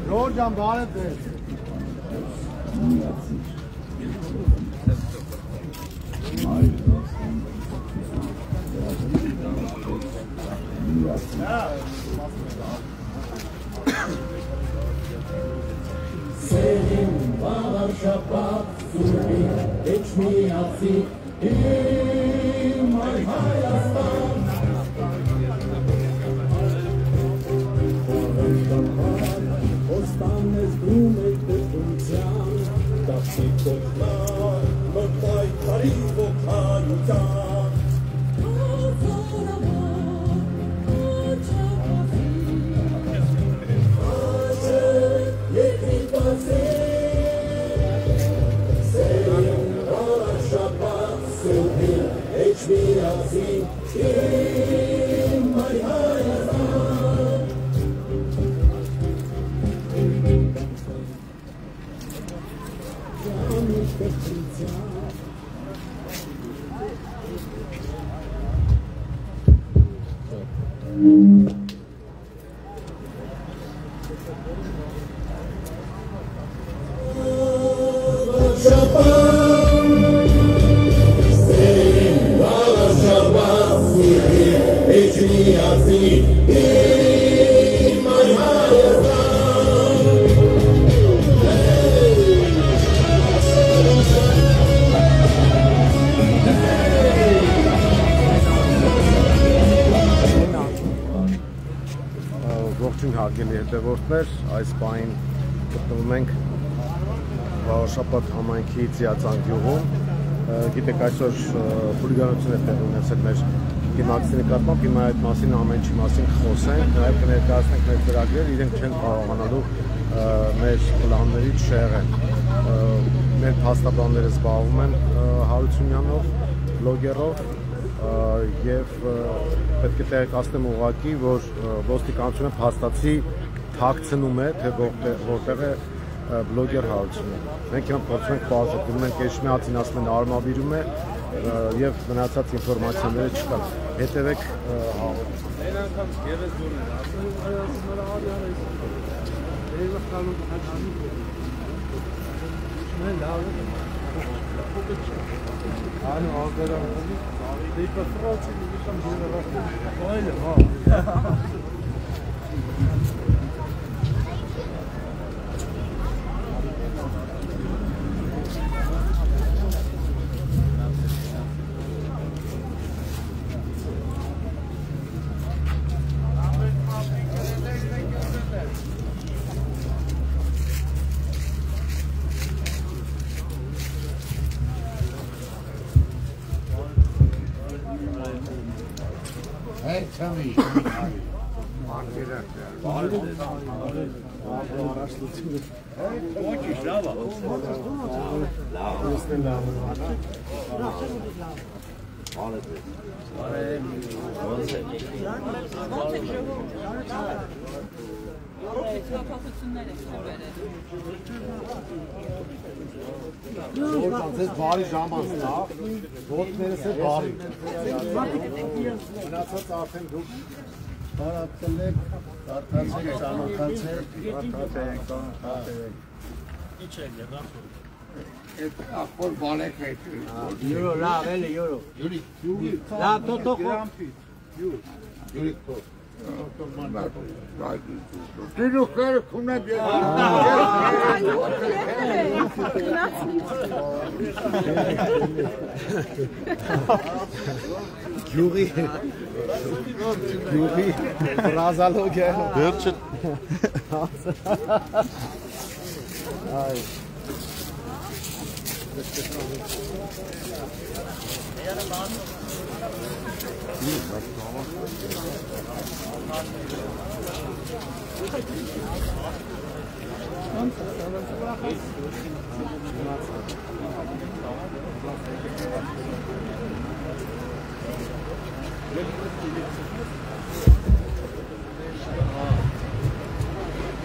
Georgian Barnet. Senin bağlar şapak sürü geçmeyasi İmay hayastan Ostan ezbrum ekbetuncan Kapsi koklar Mıhtay tarivo kayutan Ողջույն հարգելի հետևորդներ, այս պահին գտնվում ենք Վաղաշապատ համայնքի Ծիածան գյուղում։ Գիտեք, այսօր խուլիգանություն է տեղի ունեցել մեր դիմակցների նկատմամբ, հիմա այդ մասին ամեն ինչի մասին կխոսենք, նաև կներկայացնենք մեր ծրագրեր, իրենք չեն կարողանալու մեր պլաններից շեղեն։ Մեր փաստաբանները զբաղվում են Հարությունյանով, բլոգերով և պետք է տեղեկացնեմ ուղղակի, որ ոստիկանությունը փաստացի թաքցնում է, թե որտեղ է բլոգեր Հարությունյանը։ Մենք հիմա փորձում ենք բացատրում, մենք Էշմիածին ասում են արմավիրում է և մնացած ինֆորմացիաները չկան։ Հետևեք Hey, tell me. Բարի ժամանցնա, ոտներս է բարի։ Մնացած արդեն դուք բարապտել եք, կարդացեք, ծանոթացեք, Ինչ է եղավ։ Այդ ախոր բալեք է։ Յուրո, լավ էլի, յուրո։ Յուրի։ Լավ, տո։ Յուրի տո։ Դու քեր քունա դե։ Յուրի։ Ռազալոգը։ Վերջը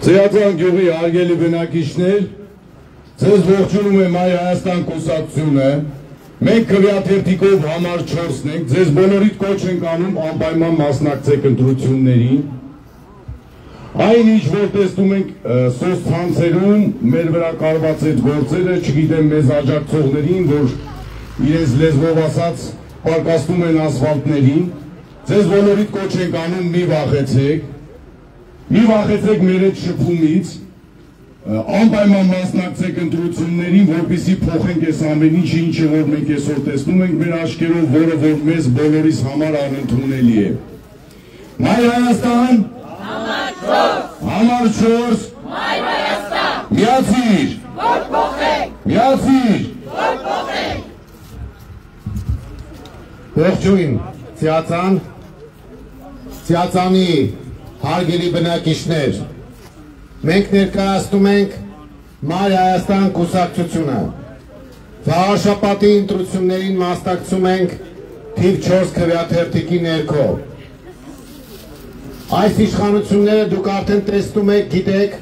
Ձեածան գյուղի հարգելի բնակիչներ, ձեզ ողջունում եմ Հայ Հայաստան կուսակցությունը, մենք քվեաթերթիկով համար 4-ն ենք, ձեզ բոլորիդ կոչ ենք անում անպայման մասնակցեք ընտրություններին, այն ինչ որ տեսնում ենք սոցցանցերում մեր վրա կարված այդ գործերը, չգիտեմ մեզ աջակցողներին, որ իրենց լեզվով ասած պարկասնում են ասֆալտներին, ձեզ բոլորիդ կոչ ենք անում մի վախեցեք, մի վախեցեք մեր այդ շփումից, անպայման մասնակցեք ընտրություններին, որպեսզի փոխենք այս ամեն ինչը, որ մենք այսօր տեսնում ենք մեր աչքերով, որը որ մեզ բոլորիս համար անընդունելի է։ Հայ Հայաստան, համար 4, Հայ Հայաստան, միացիր, որ փոխենք, միացիր, որ փոխենք։ Ողջույն, Ծիածանի հարգելի բնակիչներ, մենք ներկայացնում ենք Մայր Հայաստան կուսակցությունը, վաղաշաբաթի ընտրություններին մասնակցում ենք թիվ 4 քվեաթերթիկի ներքո։ Այս իշխանությունները դուք արդեն տեսնում եք, գիտեք,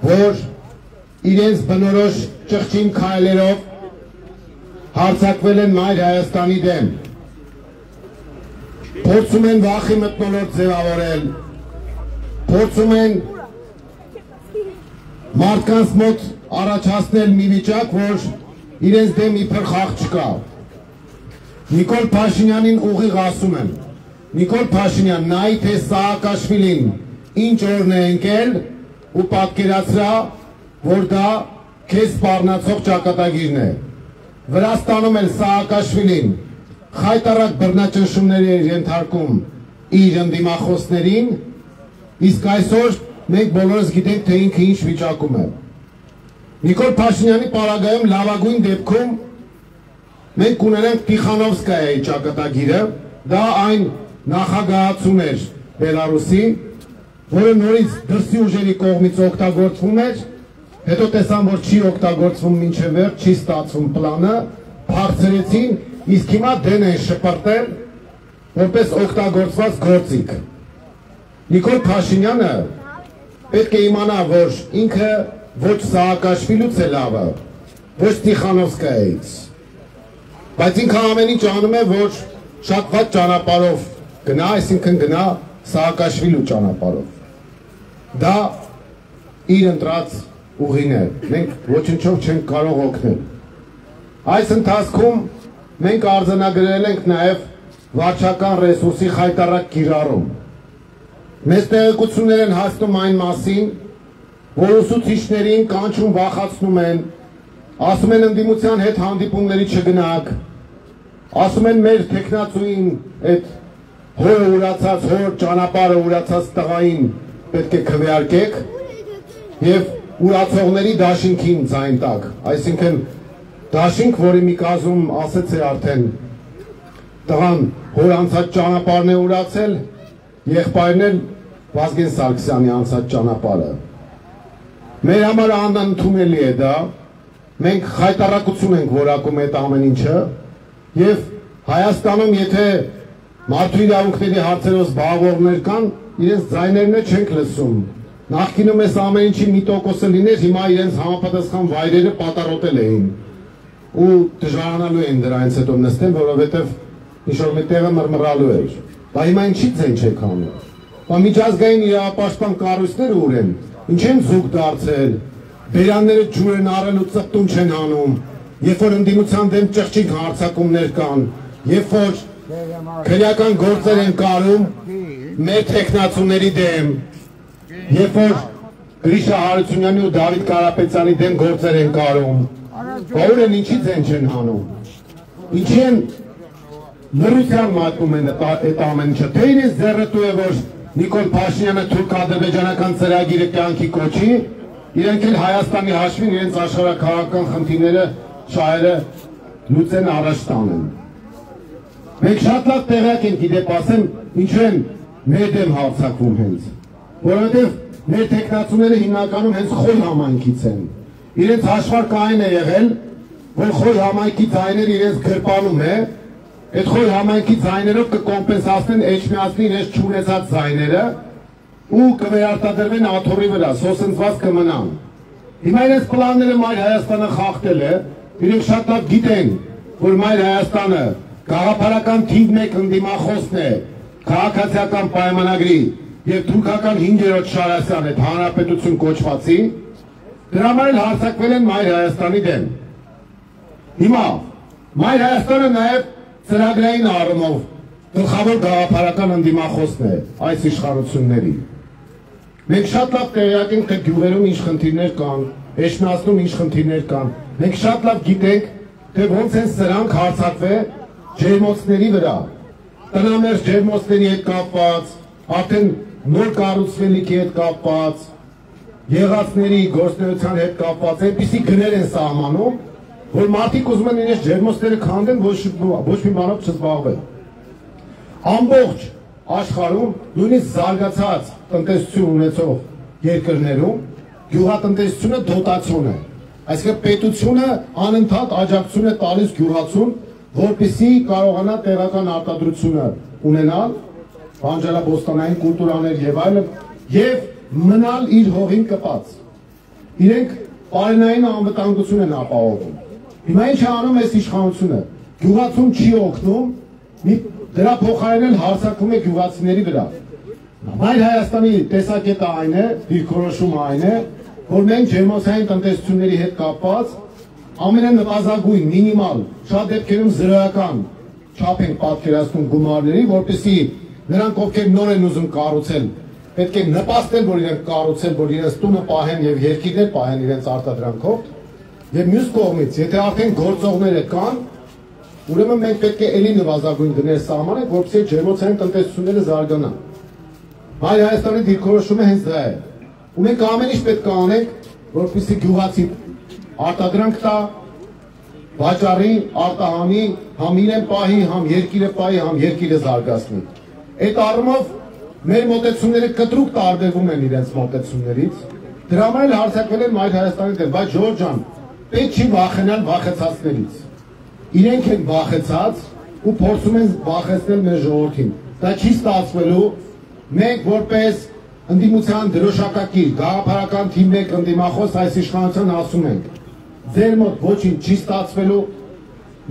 որ իրենց բնորոշ ճղճին քայլերով հարձակվել են Մայր Հայաստանի դեմ, փորձում են վախի մթնոլորտ ձևավորել, փորձում են մարդկանց մոտ առաջացնել մի վիճակ, որ իրենց դեմ իբր խաղ չկա։ Նիկոլ Փաշինյանին ուղիղ ասում եմ, Նիկոլ Փաշինյան, նայի թե Սաակաշվիլին ինչ օրն է ընկել ու պատկերացրա, որ դա քեզ սպառնացող ճակատագիրն է։ Վրաստանում էլ Սաակաշվիլին խայտարակ բռնաճնշումների էր ենթարկում իր ընդդիմախոսներին, իսկ այսօր մենք բոլորս գիտենք, թե ինքը ինչ վիճակում է։ Նիկոլ Փաշինյանի պարագայում լավագույն դեպքում մենք ունենանք Տիխանովսկայայի ճակատագիրը, դա այն նախագահացուն էր Բելարուսի, որը նորից դրսի ուժերի կողմից օգտագործվում էր, հետո տեսան, որ չի օգտագործվում մինչև վերջ, չի ստացվում պլանը, փախցրեցին, իսկ հիմա դեն են շպրտել որպես օգտագործված գործիք։ Նիկոլ Փաշինյանը պետք է իմանա, որ ինքը ոչ Սաակաշվիլուց է լավը, ոչ Տիխանովսկայից, բայց ինքը ամեն ինչ անում է, որ շատ վատ ճանապարհով գնա, այսինքն գնա Սաակաշվիլու ճանապարհով։ Դա իր ընտրած ուղին է, մենք ոչնչով չենք կարող օգնել։ Այս ընթացքում մենք արձանագրել ենք նաև վարչական ռեսուրսի խայտարակ կիրառում։ Մեզ տեղեկություններ են հասնում այն մասին, որ ուսուցիչներին կանչում վախացնում են, ասում են ընդդիմության հետ հանդիպումների չգնաք, ասում են մեր թեկնածուին այդ հորը ուրացած, հոր ճանապարհը ուրացած տղային պետք է քվեարկեք եւ ուրացողների դաշինքին ձայն տակ, այսինքն դաշինք, որի մի կազում ասեց է արդեն, տղան հոր անցած ճանապարհն է ուրացել, եղբայրն էլ Վազգեն Սարգսյանի անցած ճանապարհը։ Մեր համար անընդունելի է դա, մենք խայտարակություն ենք որակում այդ ամեն ինչը, եւ Հայաստանում եթե մարդու իրավունքների հարցերով զբաղվողներ կան, իրենց ձայներն չենք լսում։ Նախկինում այս ամեն ինչի մի տոկոսը լիներ, հիմա իրենց համապատասխան վայրերը պատարոտել էին ու դժվարանալու են դրանից հետո նստեն, որովհետև ինչ-որ մի տեղը մռմռալու էր։ Բա հիմա ինչի՞ց են չեք անում։ Բա միջազգային իրավապաշտպան կառույցները ուր են, ինչ են զուգ դարձել, բերանները ջուր են առել ու ծպտուն չեն անում, երբ որ ընդդիմության դեմ ճղճիկ հարձակումներ կան, երբ որ քրեական գործեր են կարում մեր թեկնածուների դեմ, երբ որ Գրիշա Հարությունյանի ու Դավիթ Կարապետյանի դեմ գործեր են կարում, որ են ինչից են չեն հանում, ինչի են լրության մատնում են այդ ամեն ինչը, թե իրենց ձեռնտու է, որ Նիկոլ Փաշինյանը թուրք-ադրբեջանական ծրագիրը կյանքի կոչի, իրենք էլ Հայաստանի հաշվին իրենց աշխարհաքաղաքական խնդիրները շահերը լուծեն առաջ տանեն։ Մենք շատ լավ տեղյակ ենք, իդեպ ասեմ, ինչու են մեր դեմ հարձակվում հենց, որովհետև մեր տեխնացուները հիմնականում հենց Խոյ համայնքից են։ Իրենց հաշվարկային է եղել, որ Խոյ համայնքի ձայները իրենց գրպանում է, այդ Խոյ համայնքի ձայներով կկոմպենսացնեն Էջմիածնի իրենց չունեցած ձայները ու կվերարտադրվեն աթոռի վրա, սոսնձված կմնան։ Հիմա իրենց պլանները Մայր Հայաստանը խախտել է, իրենք շատ լավ գիտեն, որ Մայր Հայաստանը գաղափարական թիվ 1 ընդդիմախոսն է քաղաքացիական պայմանագրի եւ թուրքական 5-րդ Շարասյան այդ հանրապետություն կոչվածի, դրա համար էլ հարձակվել են Մայր Հայաստանի դեմ։ Հիմա Մայր Հայաստանը նաեւ ծրագրային առումով գլխավոր գաղափարական ընդդիմախոսն է այս իշխանությունների։ Մենք շատ լավ տեղյակ ենք, թե գյուղերում ինչ խնդիրներ կան, Էջմիածնում ինչ խնդիրներ կան։ Մենք շատ լավ գիտենք, թե ոնց են սրանք հարձակվել ջերմոցների վրա, տնամերձ ջերմոցների հետ կապված, արդեն նոր կառուցվելիքի հետ կապված, եղածների գործնեության հետ կապված, այնպիսի գներ են սահմանում, որ մարդիկ ուզում են իրենց ջերմոցները քանդեն, ոչ մի բանով չզբաղվեն։ Ամբողջ աշխարհում, նույնիսկ զարգացած տնտեսություն ունեցող երկրներում գյուղատնտեսությունը դոտացիոն է։ Այսինքն պետությունը անընդհատ աջակցություն է տալիս գյուղացուն, որպեսզի կարողանա տեղական արտադրությունը ունենալ, բանջարաբոստանային կուլտուրաներ եւ այլն, եւ մնալ իր հողին կպած։ Իրենք պարենային անվտանգություն են ապահովում։ Հիմա ինչ է անում այս իշխանությունը։ Գյուղացուն չի օգնում, դրա փոխարեն հարձակվում է գյուղացիների վրա։ Մայր Հայաստանի տեսակետը այն է, դիրքորոշումը այն է, որ մենք ջերմոցային տնտեսությունների հետ կապված ամենանվազագույն մինիմալ, շատ դեպքերում զրոյական չափ ենք պատկերացնում գումարների, որպեսզի նրանք ովքեր նոր են ուզում կառուցել, պետք է նպաստեն, որ իրենք կառուցեն, որ իրենց տունը պահեն եւ երկիրներ պահեն իրենց արտադրանքով, եւ մյուս կողմից, եթե արդեն գործողները կան, ուրեմն մենք պետք է ելի նվազագույն գներ սահմանենք, որպեսզի ջերմոցային տնտեսությունները զարգանան։ Մայր Հայաստանի դիրքորոշումը հենց դա է։ Ու մենք ամեն ինչ պետք է անենք, որպեսզի գյուղացի արտադրանք տա, վաճառի, արտահանի, համ իրեն պահի, համ երկիրը պահի, համ երկիրը զարգացնի։ Այդ առումով մեր մոտեցումները կտրուկ տարբերվում են իրենց մոտեցումներից։ Դրա համար էլ հարձակվել են Մայր Հայաստանի դեմ, բայց Ժորժ ջան, պետք չի վախենալ վախեցածներից։ Իրենք են վախեցած ու փորձում են վախեցնել մեր ժողովրդին։ Դա չի ստացվելու։ Մենք որպես ընդդիմության դրոշակակիր, գաղափարական թիվ 1 ընդդիմախոս այս իշխանության ասում ենք, ձեր մոտ ոչինչ չի ստացվելու,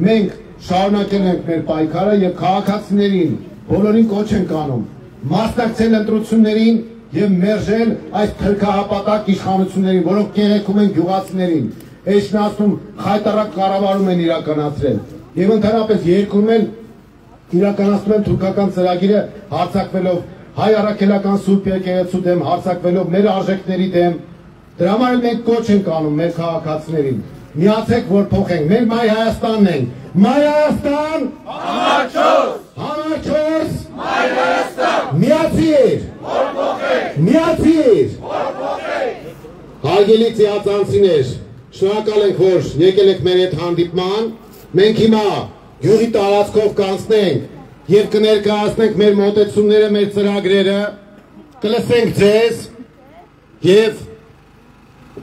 մենք շարունակել ենք մեր պայքարը եւ քաղաքացիներին բոլորին կոչ ենք անում մասնակցել ընտրություններին եւ մերժել այս թրքահապատակ իշխանություններին, որոնք կեղեքում են գյուղացիներին, Էջմիածնում խայտարակ կառավարում են իրականացրել եւ ընդհանրապես երկրում են իրականացնում են թուրքական ծրագիրը հարձակվելով հայ առաքելական Սուրբ եկեղեցու դեմ, հարձակվելով մեր արժեքների դեմ։ Դրա համար մենք կոչ ենք անում մեր քաղաքացիներին, միացեք, որ փոխենք, մեր Մայր Հայաստանն ենք, Մայր Հայաստան, համար 4, համար 4, Մայր Հայաստան, միացիր, որ փոխենք, միացիր, որ փոխենք։ Հարգելի ծիածանցիներ, շնորհակալ ենք, որ եկել եք մեր հետ հանդիպման, մենք հիմա գյուղի տարածքով կանցնենք եւ կներկայացնենք մեր մոտեցումները, մեր ծրագրերը, կլսենք ձեզ եւ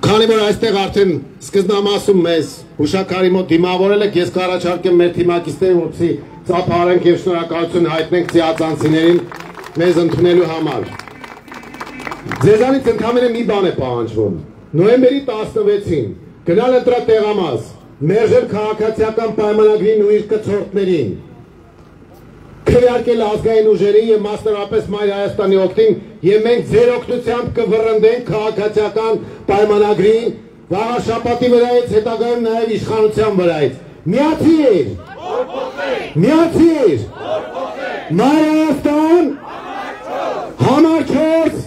քանի որ այստեղ արդեն սկզբնամասում մեզ հուշակարի մոտ դիմավորել եք, ես կառաջարկեմ մեր թիմակիցներին, որպեսզի ծափարենք եւ շնորհակալություն հայտնենք ծիածանցիներին մեզ ընդունելու համար։ Ձեզանից ընդհանրապես մի բան է պահանջվում։ Նոյեմբերի 16-ին գնալ ընտրատեղամաս, մերժել քաղաքացիական պայմանագրի նույն կցորդներին, քվեարկել ազգային ուժերին եւ մասնավորապես Մայր Հայաստանի օգտին եւ մենք ձեր օգնությամբ կվռնդենք քաղաքացիական պայմանագրին, վաղաշաբաթի վրայից, հետագայում նաեւ իշխանության վրայից։ Միացիր, միացիր, Մայր Հայաստան, համար 4,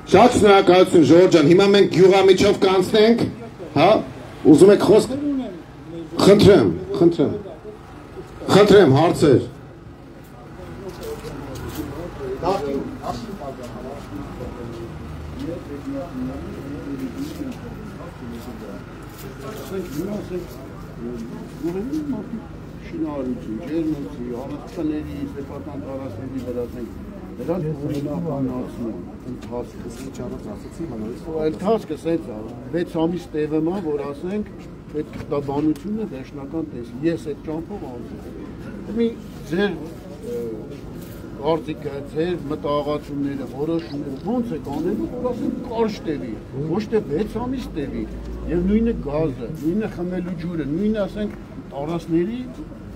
շատ շնորհակալություն Ժորժ ջան, հիմա մենք գյուղամիջով կանցնենք, հա, ուզում եք խոսք, խնդրեմ, հարցեր։ Շինարարություն, ջերմոցի, համակների, սեփական տարածքների վրա դրանք օրինականացնում ընթացքը սենց է 6 ամիս տևը մա որ ասենք այդ քրտաբանությունը վերջնական տեսք ես այդ ճամփով անցնում մի ձեր կարծիքը ձեր մտահղացումները որոշումները ոնց է կանելու որ ասենք կարճ տևի ոչ թե 6 ամիս տևի եւ նույնը գազը նույնը խմելու ջուրը նույնը ասենք տարածքների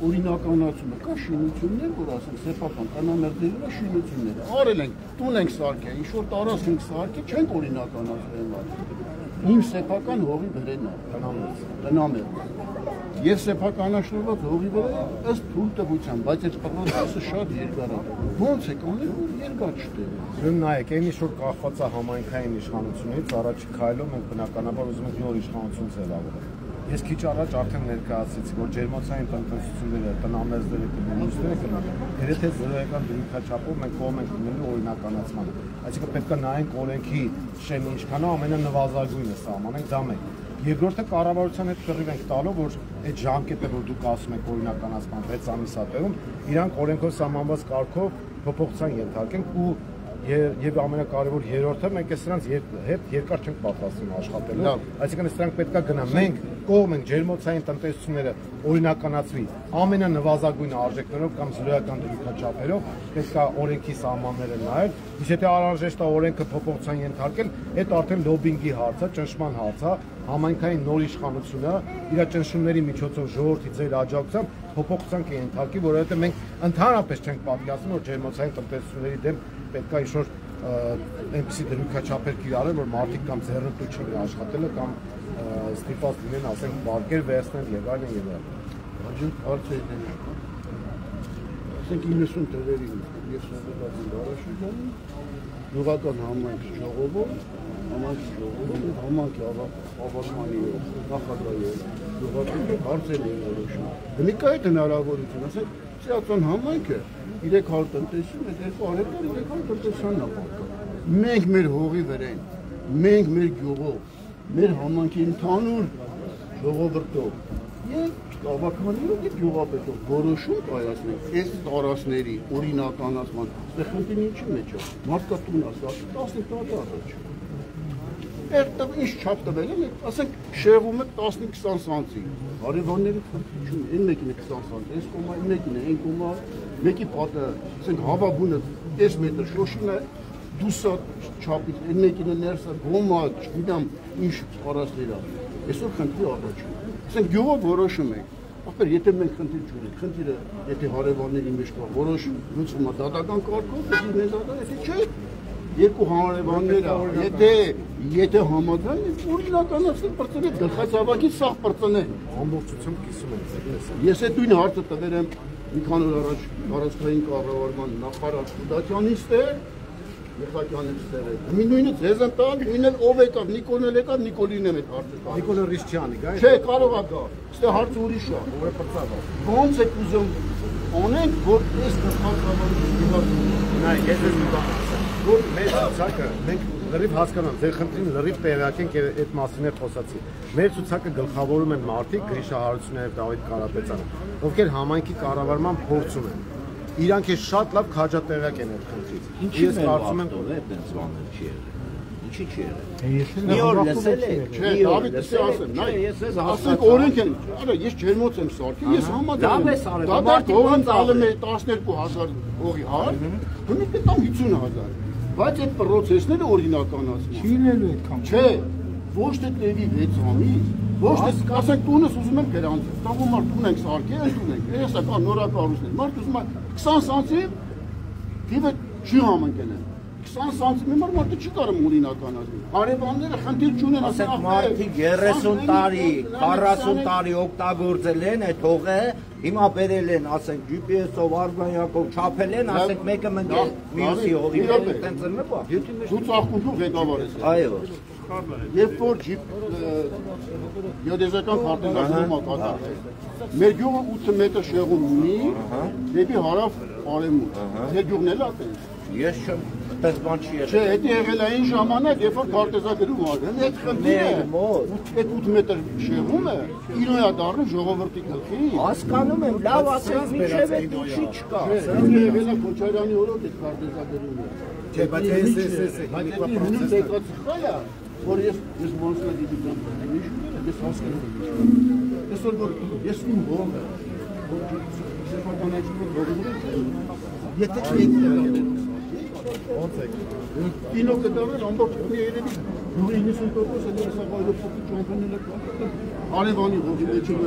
օրինականացումը կա շինություններ, որ ասենք սեփական կանամերձերի վրա շինություններ արել ենք, տուն ենք սարքել, ինչ որ տարածք ենք սարքել, չենք օրինականացրել այլ։ Իմ սեփական հողի վրան է, տնամերձ։ Եվ սեփականաշնորհված հողի վրա ըստ թույլտվության, բայց այդ պրոցեսը շատ երկար է։ Ոնց է կանել, որ երկար չտևի։ Ուրեմն նայեք, այն ինչ որ կախված է համայնքային իշխանությունից, առաջի քայլում ենք բնականաբար ուզում ենք նոր իշխանություն ձևավորել։ Ես քիչ առաջ արդեն ներկայացրեցի, որ ջերմոցային տնտեսությունները, տնամերձները կմուսները կնան, երբ թե 0% դրույթաչափով մենք կողմ ենք դնելու օրինականացմանը։ Այսինքն պետք է նայենք օրենքի շեմը ինչքան է, ամենանվազագույնը սահմանենք, դա մեկ։ Երկրորդը կառավարության հետ կռիվ ենք տալու, որ այդ ժամկետը, որ դուք ասում եք օրինականացման 6 ամիս ատեղում, իրանք օրենքով սահմանված կարգով փոփոխության ենթարկենք ու եւ ամենակարևոր երրորդը մենք սրանց հետ երկար չենք պատրաստվում աշխատելու այսինքն սրանք պետքա գնա մենք կողմ ենք ջերմոցային տնտեսությունները օրինականացվի ամենանվազագույն արժեքներով կամ 0% դրույթաչափերով պետքա օրենքի սահմանները նայել իսկ եթե անհրաժեշտ է օրենքը փոփոխության ենթարկել այդ արդեն լոբինգի հարց է ճնշման հարց է համայնքային նոր իշխանությունը իր ճնշումների միջոցով ժողովրդի ձեր աջակցությամբ փոփոխության կենթարկի որովհետեւ մենք ընդհանրապես չենք պատկերացնում որ ջերմոցային տնտեսությունների դեմ պետք է ինչ-որ այնպիսի դրույթաչափեր կիրառել, որ մարդիկ կամ ձեռնտու չեն աշխատելը կամ ստիպված լինեն, ասենք, բարգեր վերցնել եւ այլն եւ այլն։ Հաջորդ հարցը է ասենք 90 թվերին ես ուսուցած եմ Արաշրջանում գյուղական համայնք ժողովում համայնքի ավարտմանի նախագահի գյուղական հարցեր են որոշում։ Գնիկա այդ հնարավորություն, ասենք, Սիացոն համայնքը 300 տնտեսություն է 200 տնտեսության նապատակ։ Մենք մեր հողի վրան, մենք մեր գյուղով, մեր համայնքի ընդհանուր ժողովրդով եւ ավականներով եւ գյուղապետով որոշում կայացնենք այս տարածքների օրինականացման։ Այստեղ խնդիրը ինչի մեջ է։ Մարդկա տուն ասա 15 տարի առաջ։ Այդտեղ ինչ չափ տվել են, ասենք շեղում է 15-20 սանտի։ Հարևանների խնդիր չունի, այն մեկին է 20 սանտի, այս կոմա, այն մեկին է, այն կոմա, մեկի պատը, ասենք հավաբունը 10 մետր շոշին է, դուսա չափից, այն մեկին է ներսը, գոմա, չգիտեմ, ինչ տարածքներ է։ Այսօր խնդրի առաջ է։ Ասենք գյուղով որոշում ենք, ապեր եթե մենք խնդիր չունենք, խնդիրը եթե հարևանների մեջ կա, որոշում լուծվում է դատական կարգով, եթե չէ, երկու հարևաններ եթե համաձայն օրինականացնել բրծել է գլխացավակի սաղ բրծնել ամբողջությամբ կիսում ենք այդպես ես այդ նույն հարցը տվել եմ մի քանի օր առաջ տարածքային կառավարման նախարար Խուդատյանից Եղակյանից մի նույնը ձեզ են տալ նույնը ով եկավ Նիկոլն եկավ Նիկոլին եմ այդ հարցը տալ Նիկոլը Ռիշչյանի գա չէ կարող է գա այստեղ հարցը ուրիշ է որը բրծավ ոնց եք ուզում անենք որ այս գլխացավակի նայ ես ես որ մեր ցուցակը մենք լրիվ հասկանանք ձեր խնդրին լրիվ տեղյակ ենք այդ մասին է խոսացի մեր ցուցակը գլխավորում են մարդիկ Գրիշա Հարությունյանը եւ Դավիթ Կարապետյանը ովքեր համայնքի կառավարման փորձ ունեն իրանք է շատ լավ քաջատեղյակ են այդ խնդրից ես կարծում եմ որ այդպես բաներ չի եղել ինչի՞ չի եղել մի օր լսել եք չէ Դավիթ ասեմ նայ ես ասենք օրենք են արա ես ջերմոց եմ սարքել ես համաձայն եմ դա դարձողն տալը 12000 հողի հար ու մի կտամ 50000 բայց այդ պրոցեսները օրինականացնում չի լինելու այդքան չէ ոչ թե տևի 6 ամիս ոչ թե ասենք տունս ուզում եմ գրանցել տաղու մարդ տուն ենք սարքել տուն ենք հեսա կա նորակառույցներ մարդ ուզում է 20 սանտիմ դիվը չի համընկնել 20 սանտիմի մարդը չի կարող օրինականացնել հարևանները խնդիր չունեն ասենք մարդիկ 30 տարի 40 տարի օգտագործել են այդ հողը հիմա բերել են ասենք GPS-ով արբանյակով չափել են ասենք մեկը մնալ մյուսի հողի տենց նպա դու ծաղկունքով ղեկավար ես այո երբ որ գեոդեզական քարտեզագրումը կատարվել Մեր գյուղը 8 մետր շեղում ունի, դեպի հարավ արևմուտք։ Ձեր գյուղն էլ ա տես։ Ես չեմ այդպես բան չի եղել։ Չէ, դա եղել է այն ժամանակ, երբ որ քարտեզագրում արել, այդ խնդիրը այդ 8 մետր շեղում է, իրոյա դառնում ժողովրդի գլխի։ Հասկանում եմ, լավ ասեք, միջև այդ ինչի չկա։ Սրանք եղել է Քոչարյանի օրոք այդ քարտեզագրումը։ Չէ, բայց որ ես ոնց է դիտում, ես հասկանում եմ։ Այսօր որ ես իմ հողը եթե ոնց է կինո կդառնա ամբողջ երևի 90% էլ սաղայրով ճամփաները արևանի հողի մեջ է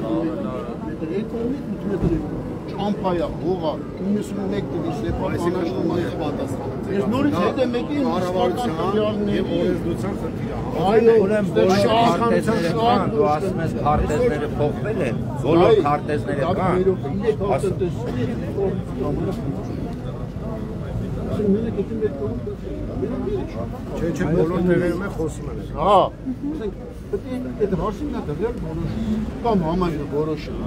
ճամփայա հողա 91 դի սեպարացնում է պատասխանը։ Ես նորից հետ եմ մեկի կառավարության եւ օրենսդրության խնդիրը։ Այո, ուրեմն բոլոր քարտեզները կան, դու ասում ես քարտեզները փոխվել են, բոլոր քարտեզները կան։ Չէ, բոլոր տեղերում է խոսում են։ Հա, այդ հարցին նա դեռ որոշում կամ համայնքը որոշում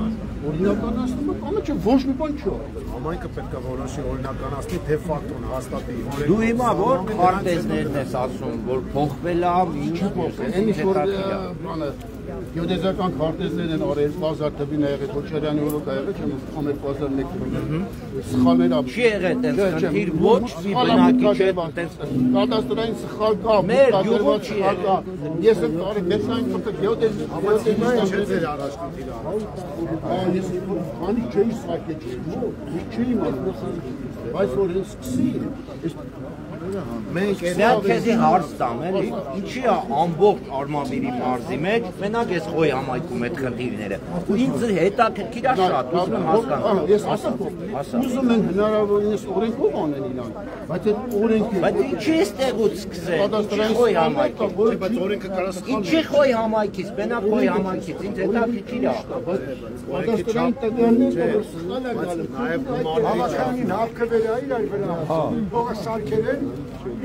օրինականացնում կամ չէ ոչ մի բան չի։ Համայնքը պետք է որոշի օրինականացնի թե ֆակտոն հաստատի։ Դու հիմա որ քարտեզներն ես ասում, որ փոխվել է, ինչ փոխել, Այն ինչ որ բանը գյուղեզական քարտեզներ են արել, բազար տվին ա եղել, Քոչարյանի օրոք ա եղել, չեմ ամեր բազարն եք սխալներ ա։ Չի եղել տենց խնդիր, ոչ մի բնակիչ է տենց կադաստրային սխալ կա, մեր գյուղում չի եղել։ Ես եմ տարի դեսային ֆոտո գյուղեզական Չէ առաջ խնդիրը։ Ես քանի չէի սակեջ, չէի մտածում, բայց որ ես սկսի, մենք քեզի հարց տամ, էլի, ինչի է ամբողջ Արմավիրի մարզի մեջ, մենակ ես խոյ համայնքում այդ խնդիրները, ու ինձ հետաքրքիր է շատ, ուզում եմ հասկանալ։ Ես ասեմ, ուզում են հնարավորինս օրենքով անեն իրան, բայց այդ օրենքը Բայց ինչի ես տեղուց սկսել, ինչի խոյ համայնքից, Բայց օրենքը կարա սխալ ինչի խոյ համայնքից, մենակ խոյ համայնքից, ինձ հետաքրքիր է։ պատասխանային տվյալները սխալ է գալու։ Համաշխարհային հապկվել է այլ վրա։ Փողը սարքել են,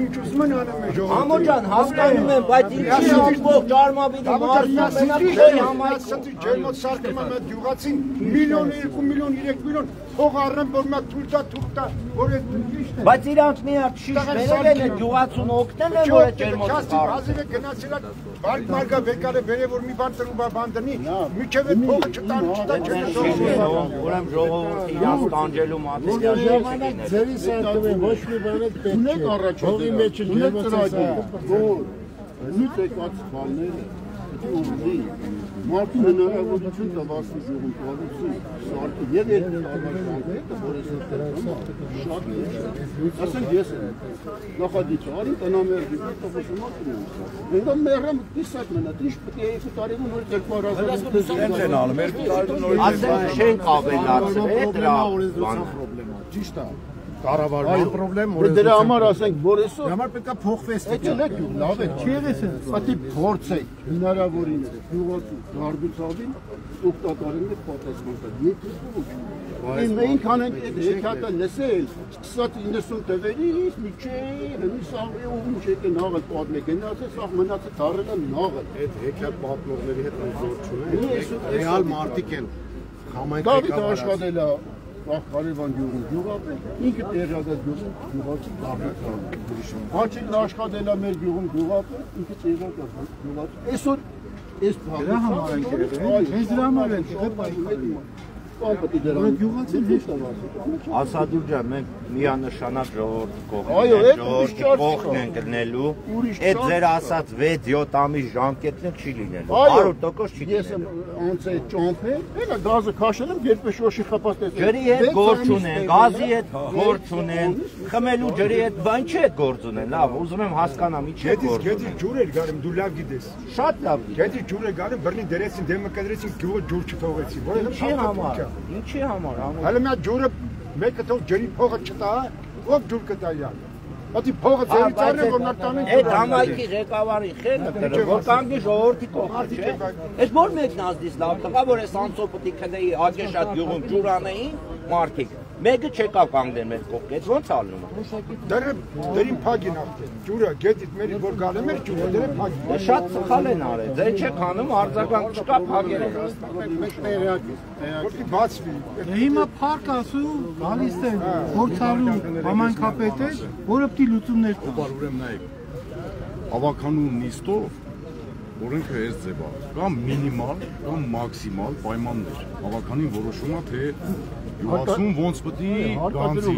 ինչ ուզում են անում են ժողովուրդը։ Համոջան, հասկանում եմ, բայց ինչի ամբողջ Արմավիրի մարզում մենակ խոյ համայնքում։ Ջերմոտ սարքում եմ այդ գյուղացին միլիոն, 2 միլիոն, 3 միլիոն փող առնեմ, որ նա թույլ տա, որ այդ ճիշտ է։ Բայց իրանք մի հատ շիշ վերել են, գյուղացուն օգնել են, որ այդ ջերմոցը կասի ազերը գնացել է բարգ վեկարը վերե որ մի բան տրու բան դնի, միջև այդ փողը չտան, չտա չեն Ուրեմն ժողովուրդը իրանց տանջելու մատերիալ չգիներ։ Ձերի սարքում են ոչ մի բան էլ պետք է առաջ հողի մեջ ջերմոցը նույնիսկ եկած բանները ուղղի մարդու հնարավորություն տվասի ժողում կառուցի սարքի եւ այդ ալբանները որ ես շատ ասենք ես նախադիչ արի տնամերձի տոկոսումակում այնտեղ մեռամ դիսակ մնա դիշ պետք է 2 տարին նոր 2000 են անում 2 տարին նոր ասենք չենք ավելացրել դրա բանը։ ճիշտ է։ Կառավարման խնդրեմ, որ դրա համար ասենք որ այսօր համար պետք է փոխվես։ Այդ էլ է լավ է, չի եղես են։ Պատի փորձեք հնարավորինս գյուղացու գարդուցավին օգտակարին է պատասխան տալ։ Եթե ոչ։ Մենք անենք այդ հեքիաթը լսել, սկսած 90 թվերից միջև հնիսավի ու ինչ է նաղը պատմե գնացել, սա մնացել դառել է նաղը։ Այդ հեքիաթ պատմողների հետ զոր չունեն։ Ռեալ մարդիկ են համայնքի Դավիթը աշխատել է Կարևան գյուղում գյուղապետ, ինքը տեղյակ գյուղացի դավիթը։ Հաչիկն աշխատել է մեր գյուղում գյուղապետ, ինքը տեղյակ գյուղացի։ Այսօր այս դրա համար են կերել։ Հենց դրա համար են Պապետի դրա։ Գյուղացին հեշտ է վասի։ Ասադուր ջան, մենք միանշանակ ժողովրդի Այո, այդ կողքն ենք գտնելու։ Այդ ձեր ասած 6-7 ամիս ժամկետն չի լինելու։ 100% չի Ես եմ անցել ճամփել, έλα գազը քաշել եմ, երբ շոշի խփացել։ Ջրի հետ գործ ունեն, գազի հետ գործ ունեն, խմելու ջրի հետ բան չի հետ գործ ունեն։ Լավ, ուզում եմ հասկանամ ինչի հետ գործ Գետի ունեն։ ջուր էր գարում, դու լավ գիտես։ Շատ լավ։ Գետի ջուր էր գարում, բռնի դերեցին, դեմը կդրեցին, գյուղը ջուր չթողեցին։ Ինչի համար։ Ինչի համար ամեն։ Հələ մի ջուրը մեկը թող ջրի փողը չտա, ով ջուր կտա իրան։ Ատի փողը ձերից առնեն որ նա տանեն։ Այդ համայնքի ղեկավարի խելքը դրը որ կանգնի ժողովրդի կողքին, չէ։ Այդ որ մեկն ազդից լավ տղա որ այս անցոպտի քնեի աջեշատ գյուղում ջուրանեին մարդիկ։ Մեկը չեկավ կանգնել մեր կողքից, ո՞նց ալնում է։ Դերին փագին ախտը։ Ջուրը գետից մերի որ գալը մեր ջուրը դերը փագին։ Դե շատ սխալ են արել։ Ձեր չեք անում արձագանք չկա փագել են։ Որտի բացվի։ Հիմա փառք ասու գալիս են փորձալու համայնքապետը, որը պիտի լուծումներ տա։ Ուրեմն նայեք, ավականու նիստով օրենքը այս ձև է, կամ մինիմալ, կամ մաքսիմալ պայմաններ։ Ավականին որոշում է, թե յուղացում ոնց պետք է գանձի։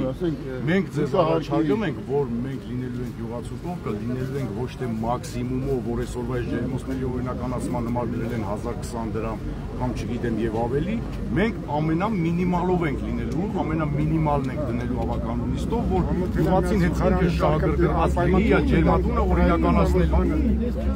Մենք ձեզ առաջարկում ենք, որ մենք լինելու ենք յուղացուկով, կլինելու ենք ոչ թե մաքսիմումով, որ այսօրվա ջերմոցների օրինականացման համար դրել են 1020 դրամ, կամ չգիտեմ եւ ավելի, մենք ամենամինիմալով ենք լինելու, ամենամինիմալն ենք դնելու ավականու նիստով, որ յուղացին հետ ինքը շահագրգռված լինի, ջերմատունը օրինականացնելու։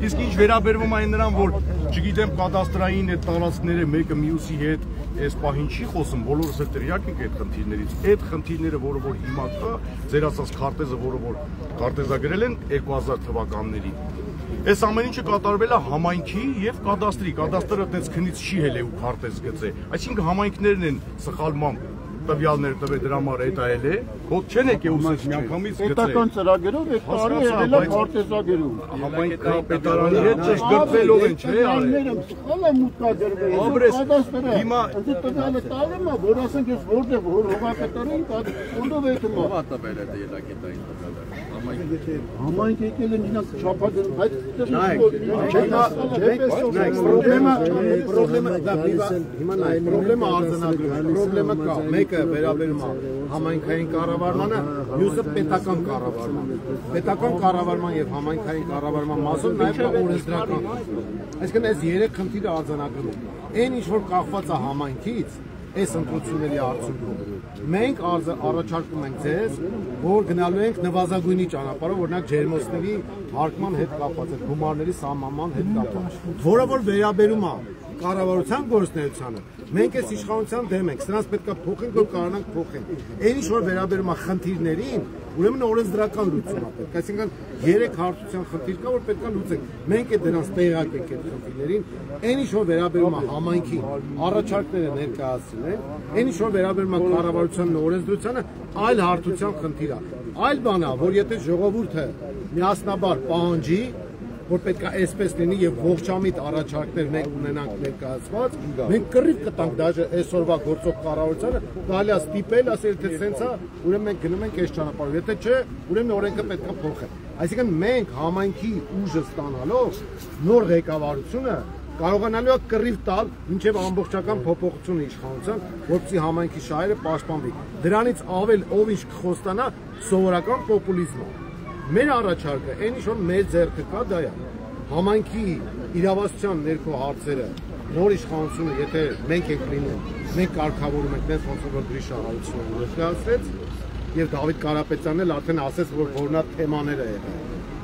Իսկ ինչ վերաբերվում այն նրան, որ չգիտեմ կադաստրային այդ տարածքները մեկը մյուսի հետ այս պահին չի խոսում, բոլորս էլ տեղյակ ենք այդ խնդիրներից։ Այդ խնդիրները, որը որ հիմա կա, ձեր ասած քարտեզը, որը որ քարտեզագրել են 2000 թվականներին։ Այս ամեն ինչը կատարվել է համայնքի եւ կադաստրի։ Կադաստրը այդպես քնից չի հելե ու քարտեզ գծե։ Այսինքն համայնքներն են սխալմամբ տվյալներ տվել դրա համար այդ այլ է, հոտ չեն եկե ուսից միանգամից գծել։ Պետական ծրագրերով այդ տարի ելել է քարտեզագրում։ Համայնքապետարանի հետ ճշգրտվելով են, չէ՞ արել։ Սխալ է մուտքադրվել։ Հիմա տվյալը տարում է, որ ասենք ես որտեղ որ հողակատարին կոնդով եկում է։ Ո՞ա տվել է ելակետային տվյալը։ Համայնք եկել են ինքնակ չափադրում, բայց պրոբլեմը արձանագրում, պրոբլեմը կա, մեկը վերաբերում է համայնքային կառավարմանը, մյուսը պետական կառավարմանը։ Պետական կառավարման եւ համայնքային կառավարման մասում նաեւ օրենսդրական։ Այսինքն այս 3 խնդիրը արձանագրում են։ Այն ինչ որ կախված է համայնքից, այս ընտրությունների արդյունքում մենք առաջարկում ենք ձեզ, որ գնալու ենք նվազագույնի ճանապարհով, օրինակ ջերմոցների հարկման հետ կապված, գումարների սահմանման հետ կապված, որը որ վերաբերում է կառավարության գործունեությանը, մենք այս իշխանության դեմ ենք, սրանց պետք է փոխենք, որ կարողանանք փոխենք։ Այն ինչ որ վերաբերում է խնդիրներին, ուրեմն օրենսդրական լուծում է պետք, այսինքն 3 հարթության խնդիր կա, որ պետք է լուծենք։ Մենք է դրանց տեղակ ենք այդ խնդիրներին, այն ինչ որ վերաբերում է համայնքի առաջարկները ներկայացրել են, այն ինչ որ վերաբերում է կառավարությանն ու օրենսդրությանը, այլ հարթության խնդիր է։ Այլ բան է, որ եթե ժողովուրդը միասնաբար պահանջի, որ պետք է այսպես լինի եւ ողջամիտ առաջարկներ մենք ունենանք ներկայացված, մենք կռիվ կտանք դաժե այսօրվա գործող կառավարությանը, գալի է ստիպել, ասել թե սենց է, ուրեմն մենք գնում ենք այս ճանապարհով, եթե չէ, ուրեմն օրենքը պետք է փոխել։ Այսինքն մենք համայնքի ուժը ստանալով նոր ղեկավարությունը կարողանալու է կռիվ տալ մինչև ամբողջական փոփոխությունը իշխանության, որպեսզի համայնքի շահերը պաշտպանվի։ Դրանից ավել ով ինչ կխոստանա սովորական պոպուլիզմը։ Մեր առաջարկը, այն ինչ որ մեր ձեռքը կա, դա է համայնքի իրավասության ներքո հարցերը, նոր իշխանությունը, եթե մենք ենք լինում, մենք կարգավորում ենք դες ոնց որ Գրիշա Հարությունյանը ներկայացրեց, եւ Դավիթ Կարապետյանն էլ արդեն ասեց, որ որնա թեմաները եղել։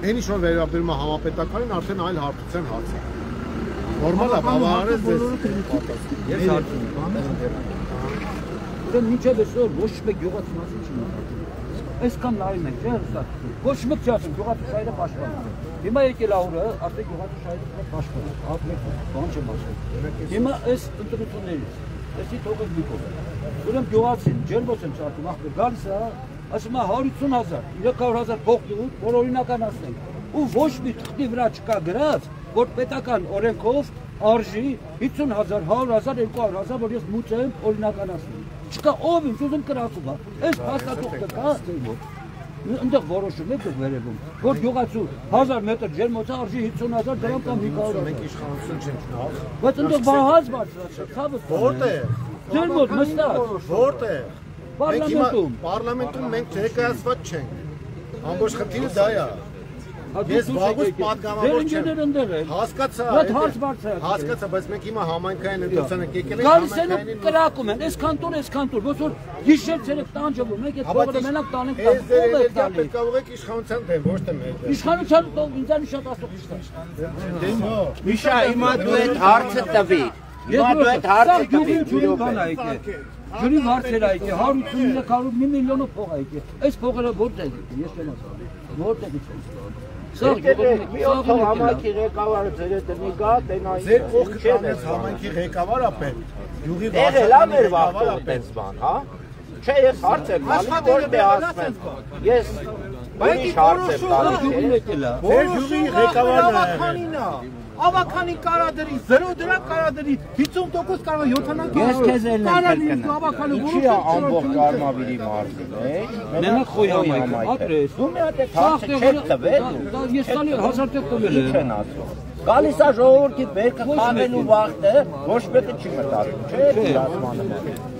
Այն ինչ որ վերաբերում է համապետականին, արդեն այլ հարթության հարց է։ Նորմալ է, բավարարես ձեզ։ Ես հարցում եմ, ուրեմն մինչև այսօր ոչ մեկ գյուղացի մասին չի մտածում։ Այսքան լայն ենք, չէ՞, ոչ մեկ չի ասում գյուղացի շահերը պաշտպանում։ Հիմա եկել օրը, արդեն գյուղացի շահերը պաշտպանում, ապրեք, բան չեմ ասում։ Հիմա այս ընտրություններից, այսի թողեք մի կողմ։ Ուրեմն գյուղացին ջերմոց են չարքում, ախպեր գալիս է, ասում է 150,000, 300,000 փող տուր, որ օրինականացնենք։ Ու ոչ մի թղթի վրա չկա գրած, որ պետական օրենքով արժի 50,000, 100,000, 200,000, որ ես մուծեմ օրինականացնեմ։ Չկա ով ինձ ուզում կրակում է։ Այս փաստաթուղթը կա, այնտեղ որոշում եք վերևում, որ գյուղացու 1000 մետր ջերմոցը արժի 50,000 դրամ կամ 500,000։ Մենք իշխանություն չենք ունենալ։ Բայց այնտեղ բահած բարձրացավ, ցավը։ Որտե՞ղ։ Ջերմոց նստած։ Որտե՞ղ։ Պարլամենտում։ Պարլամենտում մենք ներկայացված չենք։ Ամբողջ խնդիրը դա է։ Ես վաղուց պատգամավոր չեմ։ Հասկացա, հասկացա, բայց մենք հիմա համայնքային ընտրության ենք եկել ենք համայնքային կրակում են, այսքան տուր, ոնց որ գիշեր ցերեկ տանջվում, մենք այդ փողը մենակ տանենք տան։ Ով է տալի։ Պետք է ուղղեք իշխանության դեմ, ոչ թե մեր դեմ։ Իշխանության ինձանի շատ ասող իշխան։ Միշա, հիմա դու այդ հարցը տվի։ Հիմա դու այդ հարցը տվի։ Ջուրին բան է եկել։ Ջուրին հարցեր է եկել, 183 միլիոնով փող է եկել։ Այս փողերը որտեղ է, ես չեմ ասում։ Որտեղ է։ Համայնքի ղեկավարը ձեր հետ նիկա, տենա ձեր կողքը կամեց համայնքի ղեկավարը պետք։ Յուղի վարչապետը մեր վախտով տես բան, հա։ Չէ, ես հարց եմ տալի, որ դե ասեմ։ Ես ուրիշ հարց եմ տալի։ Ձեր յուղի ղեկավարն է։ Ավականի կարադրի, 0 դրամ կարադրի, 50% կարող 70 Ես քեզ էլ եմ կրկնել։ Ինչի է ամբողջ Արմավիրի մարզը, Մենակ խոյամայք, ապրես։ Դու մի հատ թախ չեք տվել։ Ես տալի 1000 տեղ տվել եմ։ Չեն ասում։ Գալիս է ժողովրդի բերքը խաղելու վաղտը, ոչ մեկը չի մտածում, չէ՞ դրասմանը։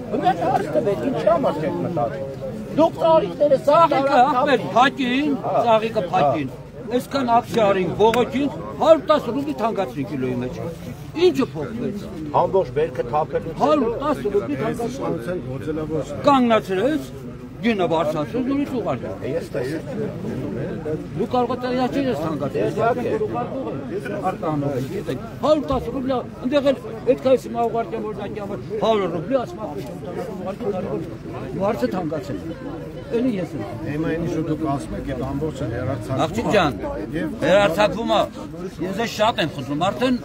Դու մի հատ հարց տվեք, ինչի համար չեք մտածում։ Դուք ծաղիկները Ծաղիկը ախպեր փակին, ծաղիկը փակին։ Այսքան ակցիա արին, բողոքին 110 ռուբլի թանկացրի կիլոյի մեջ։ Ինչը փոխվեց։ ամբողջ բերքը թափելու 110 ռուբլի թանկացրի։ Կանգնացրեց, գինը բարձրացրեց, նորից ուղարկել։ Ես տեսա։ Դու կարող ես տեղյակ ես թանկացրել։ Արտանով եք, գիտեք։ 110 ռուբլի, այնտեղ էլ պետք է հիմա ուղարկեմ օրինակի համար 100 ռուբլի, ասում բարձր թանկացել։ Էլի ես եմ։ Հիմա այնի շուտ դուք ասում եք, այդ ամբողջը հերարցակվում է։ Աղջիկ ջան, հերարցակվում է։ Ես ես շատ եմ խոսում, արդեն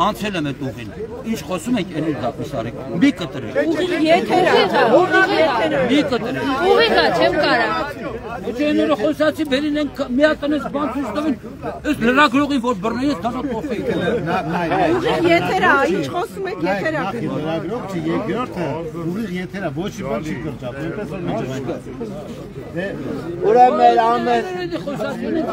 անցել եմ այդ ուղին։ Ինչ խոսում եք, էլի դեպիս արեք։ Մի կտրեք։ Մի կտրեք։ Ուղիղ է, չեմ կարա։ Ջեները խոսացի, բերին են միատնես բան ցույց տվին։ Այս լրագրողին որ բռնեի, դառը կոֆեի։ Ուղիղ եթերա, ինչ խոսում եք եթերա։ Լրագրող չի, երկրորդը ուղիղ եթերա, ոչ մի բան չի կրճատում, այնպես որ միջավայր։ Ուրեմն ամեն Խոսացին են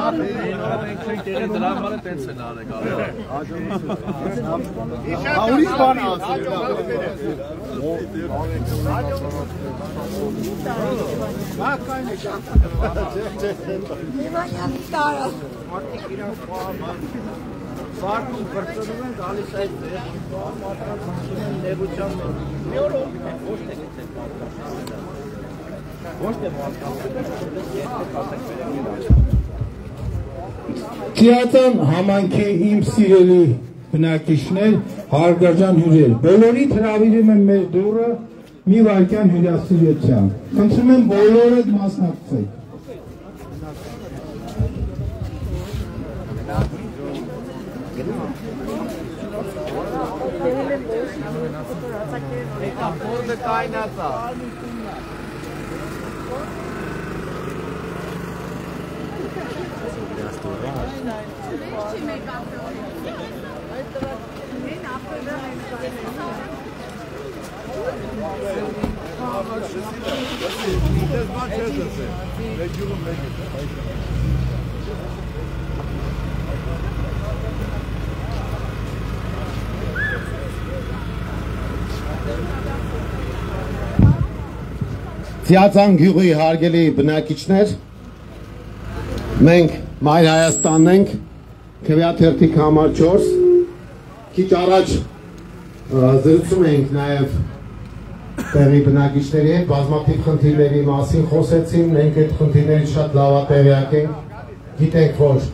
ուրիշ բան ասել։ Սարկում կրծնում են, գալիս այդ ներության մի օր ոչ թե գցել ոչ թե Տիական համանքի իմ սիրելի բնակիչներ, հարգարժան հյուրեր, բոլորիդ հրավիրում եմ մեր դուռը մի վայրկյան հյուրասիրության։ Խնդրում եմ բոլորդ մասնակցեք։ Ծիածան գյուղի հարգելի բնակիչներ, մենք Մայր Հայաստանն ենք, քվեաթերթիկ համար 4, քիչ առաջ զրուցում ենք նաև տեղի բնակիչների հետ, բազմաթիվ խնդիրների մասին խոսեցին, մենք այդ խնդիրների շատ լավատեղյակ ենք, գիտենք, որ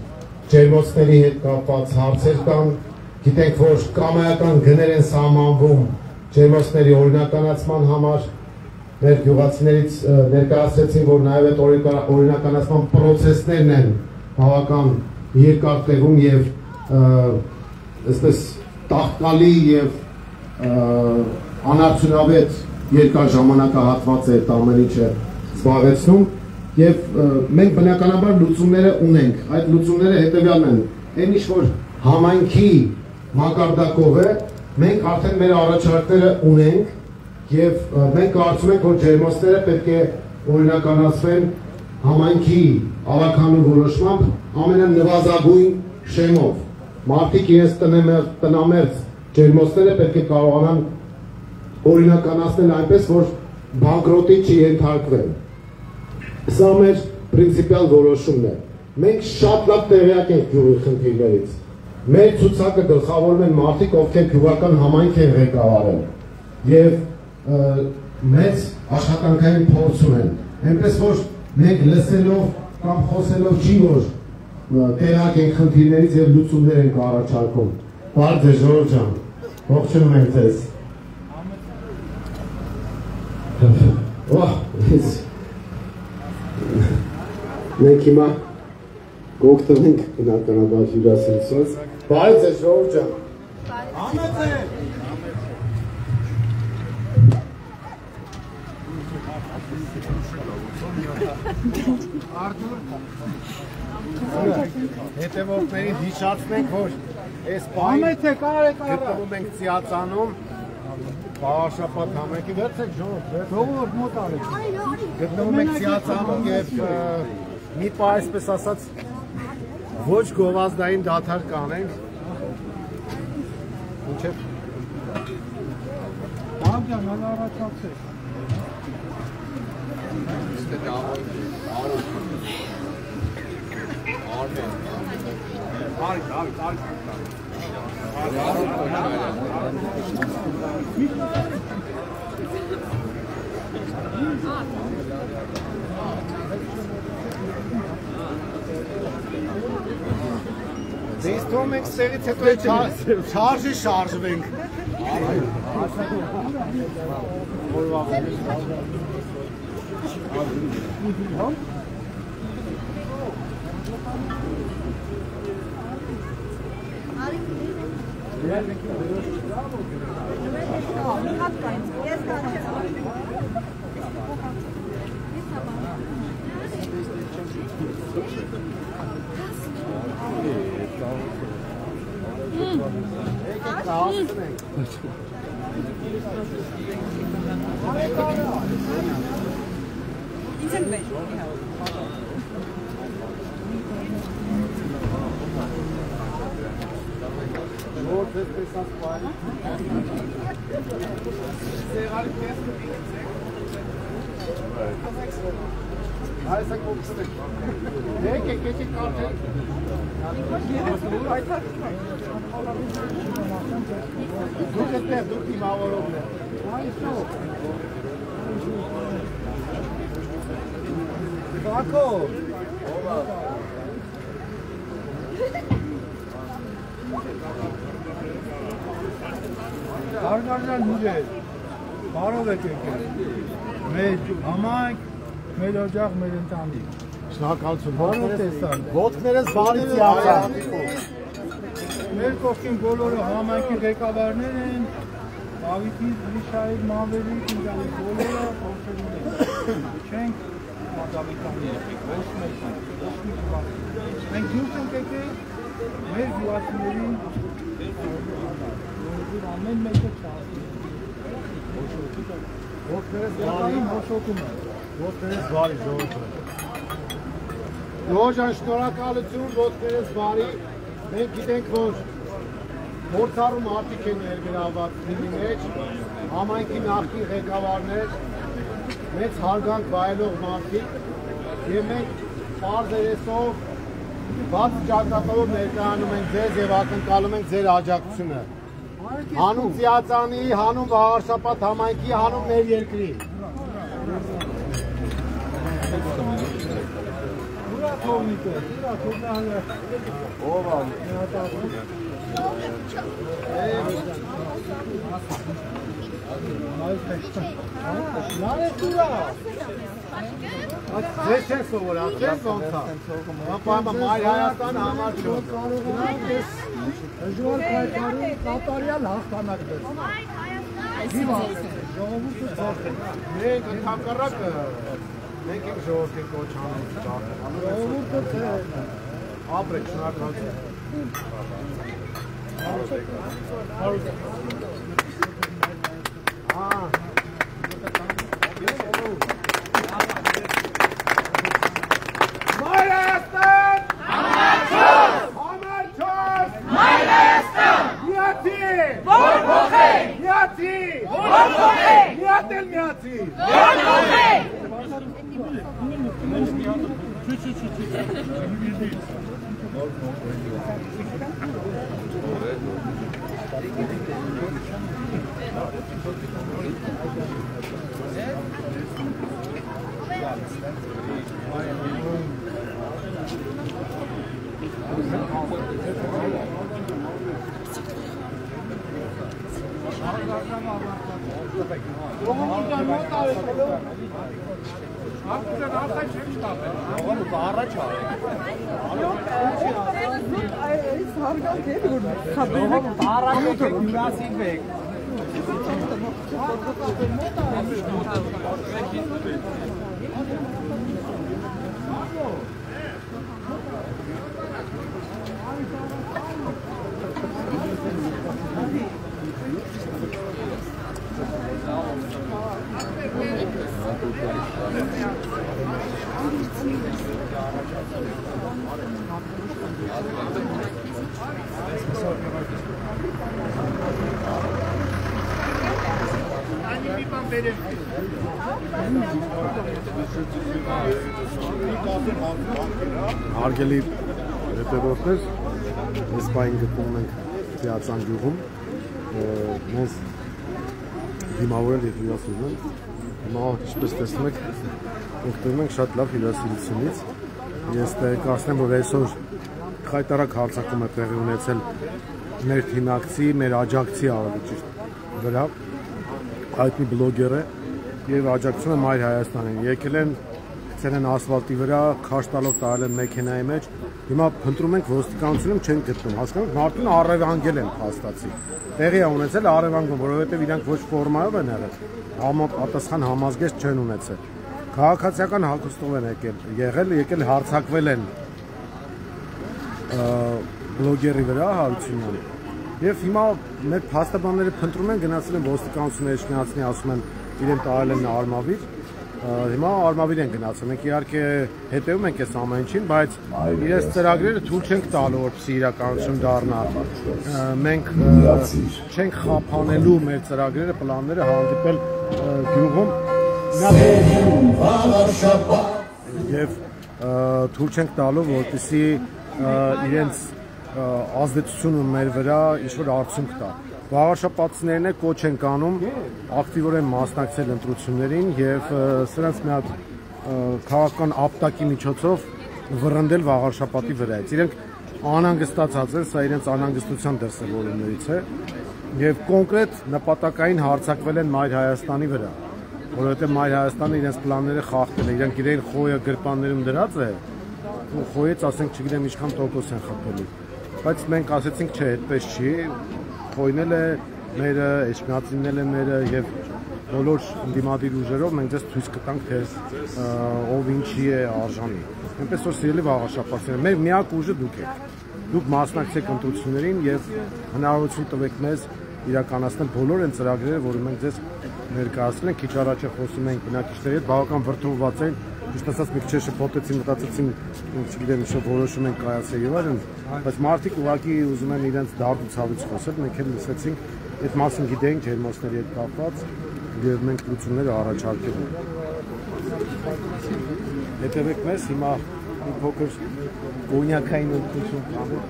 ջերմոցների հետ կապված հարցեր կան, գիտենք, որ կամայական գներ են սահմանվում ջերմոցների օրինականացման համար, մեր գյուղացիներից ներկայացրեցին, որ նաև այդ օրինականացման պրոցեսներն են բավական երկար տևում եւ այսպես տաղտկալի եւ անարդյունավետ երկար ժամանակահատված է այդ ամեն ինչը զբաղեցնում եւ մենք բնականաբար լուծումները ունենք, այդ լուծումները հետեւյալն են, այն ինչ որ համայնքի մակարդակով է, մենք արդեն մեր առաջարկները ունենք եւ մենք կարծում ենք, որ ջերմոցները պետք է օրինականացվեն համայնքի ավականու որոշմամբ ամենանվազագույն շեմով։ Մարդիկ իրենց տնամերձ ջերմոցները պետք է կարողանան օրինականացնել այնպես, որ բանկրոտի չի ենթարկվեն։ Սա մեր պրինցիպիալ որոշումն է։ Մենք շատ լավ տեղյակ ենք գյուղի խնդիրներից։ Մեր ցուցակը գլխավորում են մարդիկ, ովքեր գյուղական համայնք են ղեկավարել եւ մեծ աշխատանքային փորձ ունեն։ Այնպես որ մենք լսելով կամ խոսելով չի որ տեղյակ ենք խնդիրներից եւ լուծումներ ենք առաջարկում։ Բարդ է Ժորժ ջան, ողջունում ենք ձեզ։ Մենք հիմա գողտնենք բնականաբար հյուրասիրությունից։ Բարդ է Ժորժ ջան։ Հետևորդներին հիշացնենք, որ այս պահին գտնվում ենք Ծիածանում, Բաղարշապատ համայնքի վերցեք ժողովուրդ մոտ արեք։ Գտնվում ենք Ծիածանում եւ մի պահ այսպես ասած ոչ գովազդային դադար կանենք։ Ինչեւ Բաղջան հալարացացեք։ Դες թվում ենք ստեղից հետո շարժի շարժվենք։ Հարգարժան հյուրեր, բարով եք եկել, մեր համայնք, մեր օջախ, մեր ընտանիք։ Շնորհակալություն։ Բարով տեսան։ Ոտքներս բարի Ծիածան։ Մեր կողքին բոլորը համայնքի ղեկավարներ են, Դավիթի, Գրիշայի, Մամվերի, ինձանից բոլորը փոխերին են։ Չենք Դավիթանի եկեք, ոչ մեկ են, ոչ մի բան։ Մենք դուրս ենք եկել մեր գյուղացիներին ամեն մեկը չասի։ Ոտքներս բարի, հոշոտում է։ ոտքներս բարի ժողովուրդ։ Նոժան շնորհակալություն, ոտքներս բարի։ Մենք գիտենք, որ փորձառու մարդիկ են ներգրաված թիմի մեջ, համայնքի նախկին ղեկավարներ, մեծ հարգանք վայելող մարդիկ, եւ մենք պարզերեսով բաց ճակատով ներկայանում ենք ձեզ եւ ակնկալում ենք ձեր աջակցությունը։ Հանուն Ծիածանի, հանուն Բաղարշապատ համայնքի, հանուն մեր երկրի։ Ձեզ չեն սովորացել ոնց է։ Ապա Մայր Հայաստան համար չոր։ Դժվար պայքարում կատարյալ հաղթանակ դες։ Ժողովուրդը ցած է։ Մենք ընդհակառակը մենք ենք ժողովրդի կոչ անում։ Ժողովուրդը ցած է։ Ապրեք, շնորհակալություն։ Հարգելի հետևորդներ, այս պահին գտնվում ենք Տիացան գյուղում, մեզ դիմավորել և հյուրասիրում ենք, հիմա ինչպես տեսնում եք, օգտվում ենք շատ լավ հյուրասիրությունից, ես տեղեկացնեմ, որ այսօր խայտարակ հարձակում է տեղի ունեցել մեր թիմակցի, մեր աջակցի ավելի ճիշտ վրա, հայտնի բլոգեր է և աջակցում է Մայր Հայաստանին, եկել են գցել են ասֆալտի վրա, քաշ տալով տարել են մեքենայի մեջ, հիմա փնտրում ենք ոստիկանությունում չեն գտնում, հասկանում մարդուն առևանգել են փաստացի, տեղի է ունեցել առևանգում, որովհետև իրանք ոչ ֆորմայով են եղել, պատասխան համազգեստ չեն ունեցել, քաղաքացիական հագուստով են եկել հարձակվել են բլոգերի վրա Հարությունյանը, և հիմա մեր փաստաբանները փնտրում են, գնացել են ոստիկանությունների շնացնի, ասում են իրեն տարել են Արմավիր, հիմա Արմավիր են գնացել, մենք իհարկե հետևում ենք այս ամեն ինչին, բայց իրենց ծրագրերը թույլ չենք տալու, որպեսզի իրականություն դառնա, մենք չենք խափանելու մեր ծրագրերը, պլանները հանդիպել գյուղում և թույլ չենք տալու, որպեսզի իրենց ազդեցությունը մեր վրա ինչ-որ արդյունք տա։ Վաղարշապատցիներն է կոչ են կանում ակտիվորեն մասնակցել ընտրություններին և սրանց մի հատ քաղաքական ապտակի միջոցով վռնդել վաղարշապատի վրայից։ Իրենք անհանգստացած են, սա իրենց անհանգստության դրսևորումներից է և կոնկրետ նպատակային հարձակվել են Մայր Հայաստանի վրա, որովհետև Մայր Հայաստանը իրենց պլանները խախտել է, իրենք իրեն խոյը գրպաններում դրած է, ու խոյից ասենք չգիտեմ ինչքան տոկոս են խփելու, բայց մենք ասեցինք չէ, այդպես չի, խոյնել է մերը, էշմիածիննել է մերը և բոլոր ընդդիմադիր ուժերով մենք ձեզ ցույց կտանք, թե ով ինչի է արժանի։ Այնպես որ սիրելի վաղարշապատցիներ, մեր միակ ուժը դուք եք։ Դուք մասնակցեք ընտրություններին և հնարավորություն տվեք մեզ իրականացնել բոլոր այն ծրագրերը, որը մենք ձեզ ներկայացրել ենք, քիչ առաջ խոսում էինք բնակիչների հետ, բավական վրդովված էին, ճիշտ ասած մի քիչ շփոթեցին, մտածեցին, չգիտեմ, ինչ որոշում ենք կայացել եւ այլն, բայց մարդիկ ուղղակի ուզում են իրենց դարձ ու ցավից խոսել, մենք էլ լսեցինք, այդ մասին գիտենք ջերմոցների հետ կապված եւ մենք լուծումներ առաջարկել ենք։ Հետևեք մեզ, հիմա մի փոքր կոնյակային ընտրություն կանենք։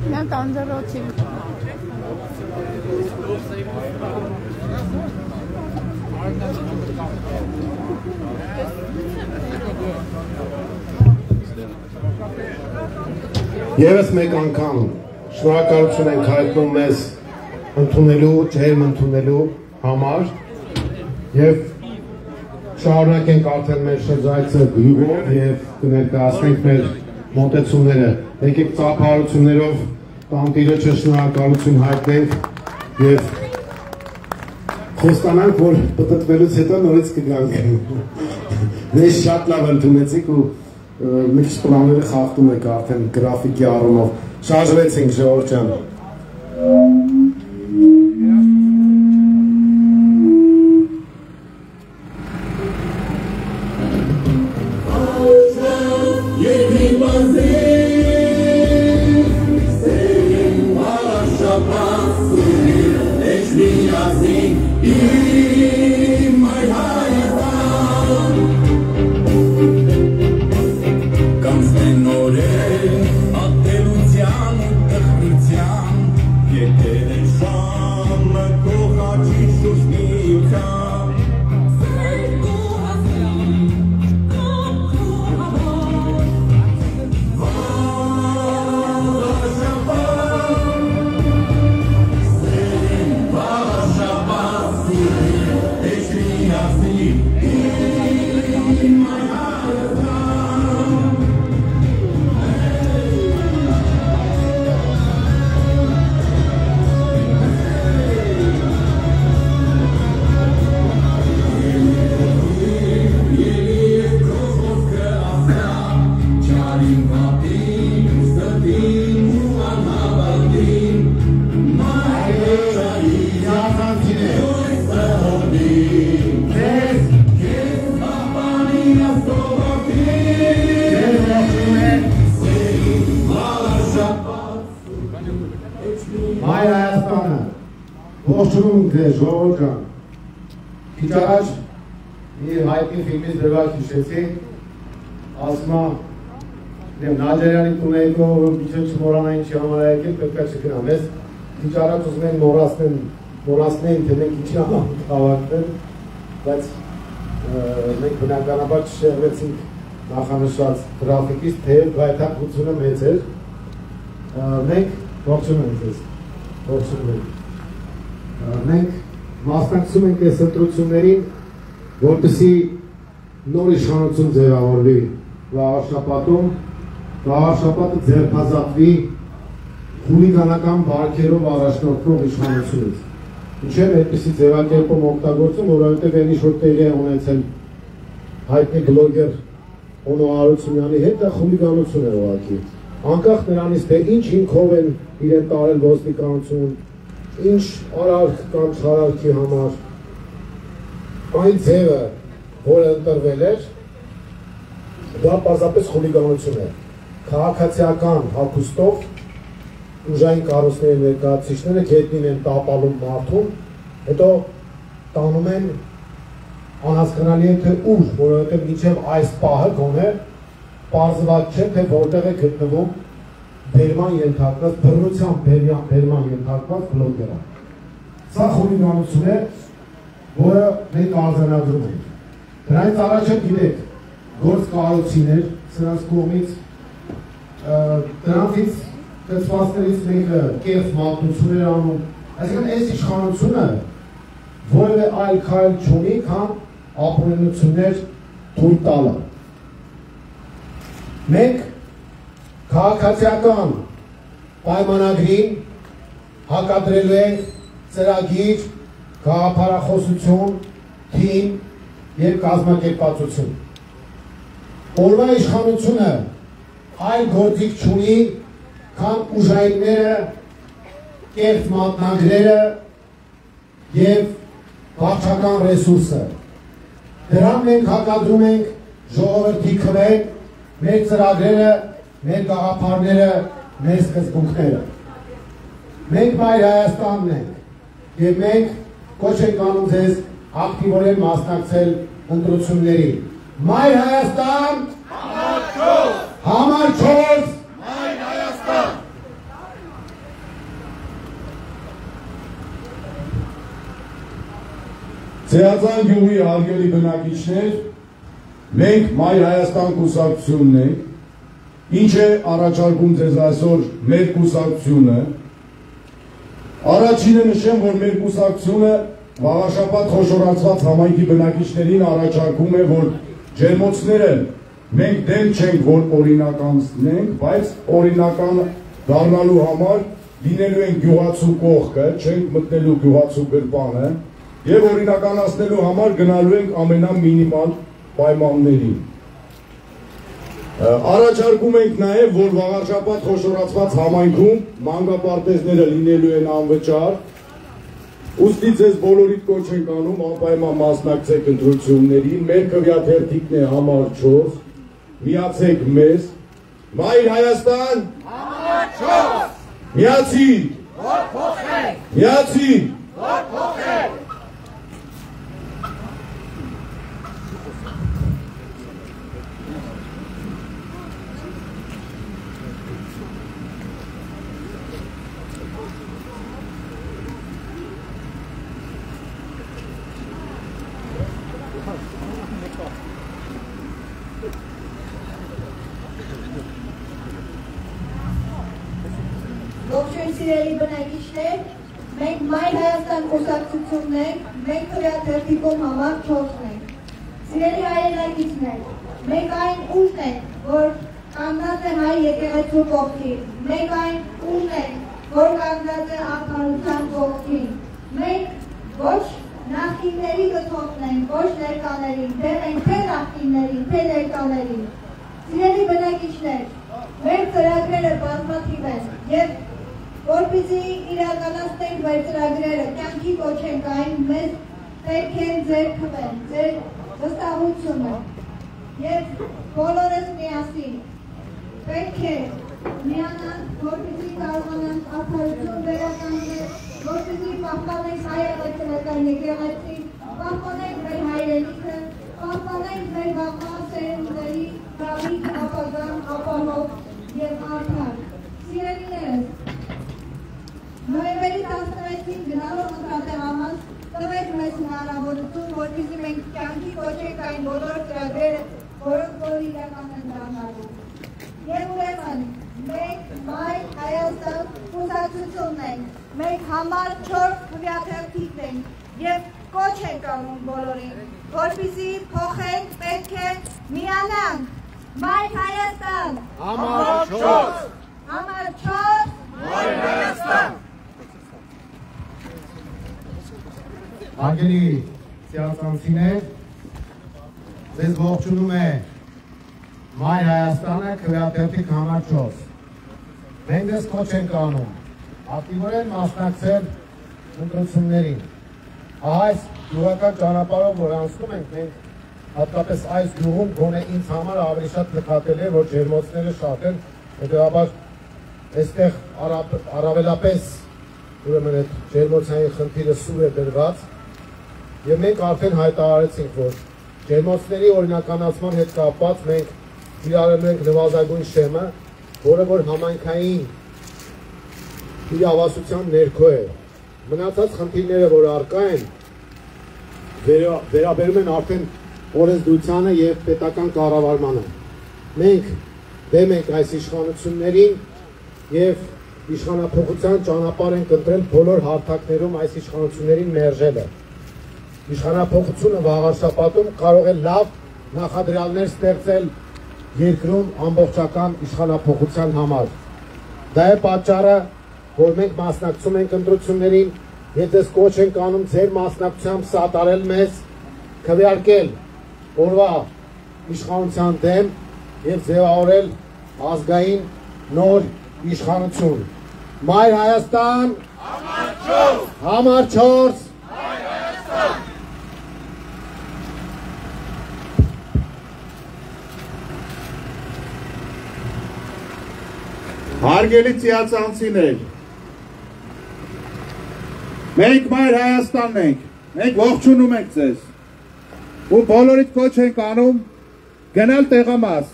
Mən Tanzarotçuyum. Եվս մեկ անգամ շնորհակալություն ենք հայտնում մեզ ընդունելու, ջերմ ընդունելու համար և շարունակենք արդեն մեր շրջայցը գյուղով և կներկայացնենք մեր մոտեցումները։ Եկեք ծափահարություններով տանտիրոջը շնորհակալություն հայտնենք և խոստանանք, որ պտտվելուց հետո նորից կգանք։ Մեզ շատ լավ ընդունեցիք ու մի քիչ պլանները խախտում եք արդեն գրաֆիկի առումով։ Շարժվեցինք Ժողովուրդ ջան։ Ողջունում ձեզ ժողովուրդ ջան։ Քիչ առաջ մի հայտնի ֆիլմից դրված հիշեցի, ասում եմ Նաջարյանի տունը եկող միջոց չմոռանային չի համար եկել, պետք է չգնամ, ես քիչ առաջ ուզում են մոռացնեին, թե մենք ինչի համար հավաքվել, բայց մենք բնականաբար չշեղվեցինք նախանշված գրաֆիկից, թեև գայթակղությունը մեծ էր։ Մենք ողջունում ենք ձեզ, ողջունում ենք։ Մենք մասնակցում ենք այս ընտրություններին, որպեսզի նոր իշխանություն ձևավորվի Վաղարշապատում, Վաղարշապատը ձերբազատվի խուլիգանական բարքերով առաջնորդող իշխանությունից։ Ինչև այդպիսի ձևակերպում օգտագործում, որովհետև այն ինչ-որ տեղի է ունեցել հայտնի բլոգեր Օնո Արությունյանի հետ, դա խուլիգանություն է ուղղակի։ Անկախ նրանից, թե ինչ հիմքով են իրեն տարել ոստիկանություն, ինչ արարք կամ չարարքի համար, այն ձևը, որը ընտրվել էր, դա պարզապես խուլիգանություն է։ Քաղաքացիական հագուստով ուժային կառույցների ներկայացուցիչները գետնին են տապալում մարդուն, հետո տանում են անհասկանալի է թե ուր, որովհետև մինչև այս պահը գոնե պարզված չէ, թե որտեղ է գտնվում բերման ենթարկված, բռնությամբ բերման ենթարկված բլոգերը։ Սա խուլիգանություն է, որը մենք արձանագրում ենք։ Դրանից առաջ գիտեք, գործկառույցներ սրանց կողմից, դրանցից կցվածներից մեկը կեղծ մատնություն էր անում, այսինքն այս իշխանությունը որևէ այլ քայլ չունի, քան ապօրինություններ թույլ տալը։ Մենք քաղաքացիական պայմանագրին հակադրելու ենք ծրագիր, գաղափարախոսություն, թիմ և կազմակերպվածություն։ Օրվա իշխանությունը այլ գործիք չունի, քան ուժայինները, կեղծ մատնագրերը և վարչական ռեսուրսը։ Դրան մենք հակադրում ենք ժողովրդի քվեն, մեր ծրագրերը, մեր գաղափարները, մեր սկզբունքները։ Մենք Մայր Հայաստանն ենք և մենք կոչ ենք անում ձեզ ակտիվորեն մասնակցել ընտրություններին։ Մայր Հայաստան, համար 4, Մայր Հայաստան։ Ձեածան գյուղի հարգելի բնակիչներ, մենք Մայր Հայաստան կուսակցությունն ենք, ինչ է առաջարկում ձեզ այսօր մեր կուսակցությունը։ Առաջինը նշեմ, որ մեր կուսակցությունը Վաղարշապատ խոշորացված համայնքի բնակիչներին առաջարկում է, որ ջերմոցները մենք դեմ չենք, որ օրինականացնենք, բայց օրինական դառնալու համար լինելու են գյուղացու կողքը, չենք մտնելու գյուղացու գրպանը, եւ օրինականացնելու համար գնալու ենք ամենամինիմալ պայմաններին։ Առաջարկում ենք նաև, որ վաղարշաբաթ խոշորացված համայնքում մանկապարտեզները լինելու են անվճար, ուստի ձեզ բոլորիդ կոչ ենք անում անպայման մասնակցեք ընտրություններին, մեր քվեաթերթիկն է համար 4, միացեք մեզ, Մայր Հայաստան, համար 4, միացի, որ փոխենք, միացի, որ փոխենք։ Ողջույն սիրելի բնակիչներ, մենք Մայր Հայաստան կուսակցությունն ենք, մենք քվեաթերթիկում համար 4-ն ենք։ Սիրելի հայրենակիցներ, մենք այն ուժն ենք, որ կանգնած է հայ եկեղեցու կողքին, մենք այն ուժն ենք, որ կանգնած է արդարության կողքին։ Մենք ոչ նախկինների կթողնենք, ոչ ներկաներին, դեմ ենք թե նախկիններին, թե ներկաներին։ Սիրելի բնակիչներ, մեր ծրագրերը բազմաթիվ են և որպեսզի իրականացնենք մեր ծրագրերը, կյանքի կոչենք այն, մեզ պետք է ձեր քվեն, ձեր վստահությունը և բոլորս միասին պետք է միանանք, որպեսզի կարողանանք արդարություն վերականգնել, որպեսզի պահպանենք հայ աղետելական եկեղեցին, պահպանենք մեր հայրենիքը, պահպանենք մեր վաղվա սերունդների գավիթ ապագան ապահով և արդար։ Սիրելիներս, նոյեմբերի 16-ին գնալով ընտրատեղամաս տվեք մեզ հնարավորություն, որպեսզի մենք կյանքի կոչենք այն բոլոր ծրագրերը, որոնք որ իրական են դառնալու։ Եվ ուրեմն, մենք Մայր Հայաստան կուսակցությունն ենք, մենք համար 4 քվեաթերթիկ ենք և կոչ ենք անում բոլորին, որպեսզի փոխենք, պետք է միանանք։ Մայր Հայաստան, համար 4, համար 4, Մայր Հայաստան։ Հարգելի սիասանցիներ, ձեզ ողջունում է Մայր Հայաստանը քվեաթերթիկ համար 4։ Մենք ձեզ կոչ ենք անում ակտիվորեն մասնակցել ընտրություններին։ Այս գյուղական ճանապարհով, որ անցնում ենք, մենք հատկապես այս գյուղում գոնե ինձ համար ավելի շատ նկատել է, որ ջերմոցները շատ են, հետևաբար այստեղ առավելապես ուրեմն այդ ջերմոցային խնդիրը սուր է դրված եւ մենք արդեն հայտարարեցինք, որ ջերմոցների օրինականացման հետ կապված մենք կիրառելու ենք նվազագույն շեմը, որը որ համայնքային իրավասության ներքո է։ Մնացած խնդիրները, որ առկա են, վերաբերում են արդեն օրենսդրությանը եւ պետական կառավարմանը։ Մենք դեմ ենք այս իշխանություններին եւ իշխանափոխության ճանապարհ ենք ընտրել բոլոր հարթակներում այս իշխանություններին մերժելը։ Իշխանափոխությունը վաղարշաբաթում կարող է լավ նախադրյալներ ստեղծել երկրում ամբողջական իշխանափոխության համար։ Դա է պատճառը, որ մենք մասնակցում ենք ընտրություններին եւ ձեզ կոչ ենք անում ձեր մասնակցությամբ սատարել մեզ, քվեարկել օրվա իշխանության դեմ եւ ձևավորել ազգային նոր իշխանություն։ Մայր Հայաստան, համար 4, համար 4, Մայր Հայաստան։ Հարգելի ծիածանցիներ, մենք Մայր Հայաստանն ենք, մենք ողջունում ենք ձեզ ու բոլորիդ կոչ ենք անում գնալ տեղամաս,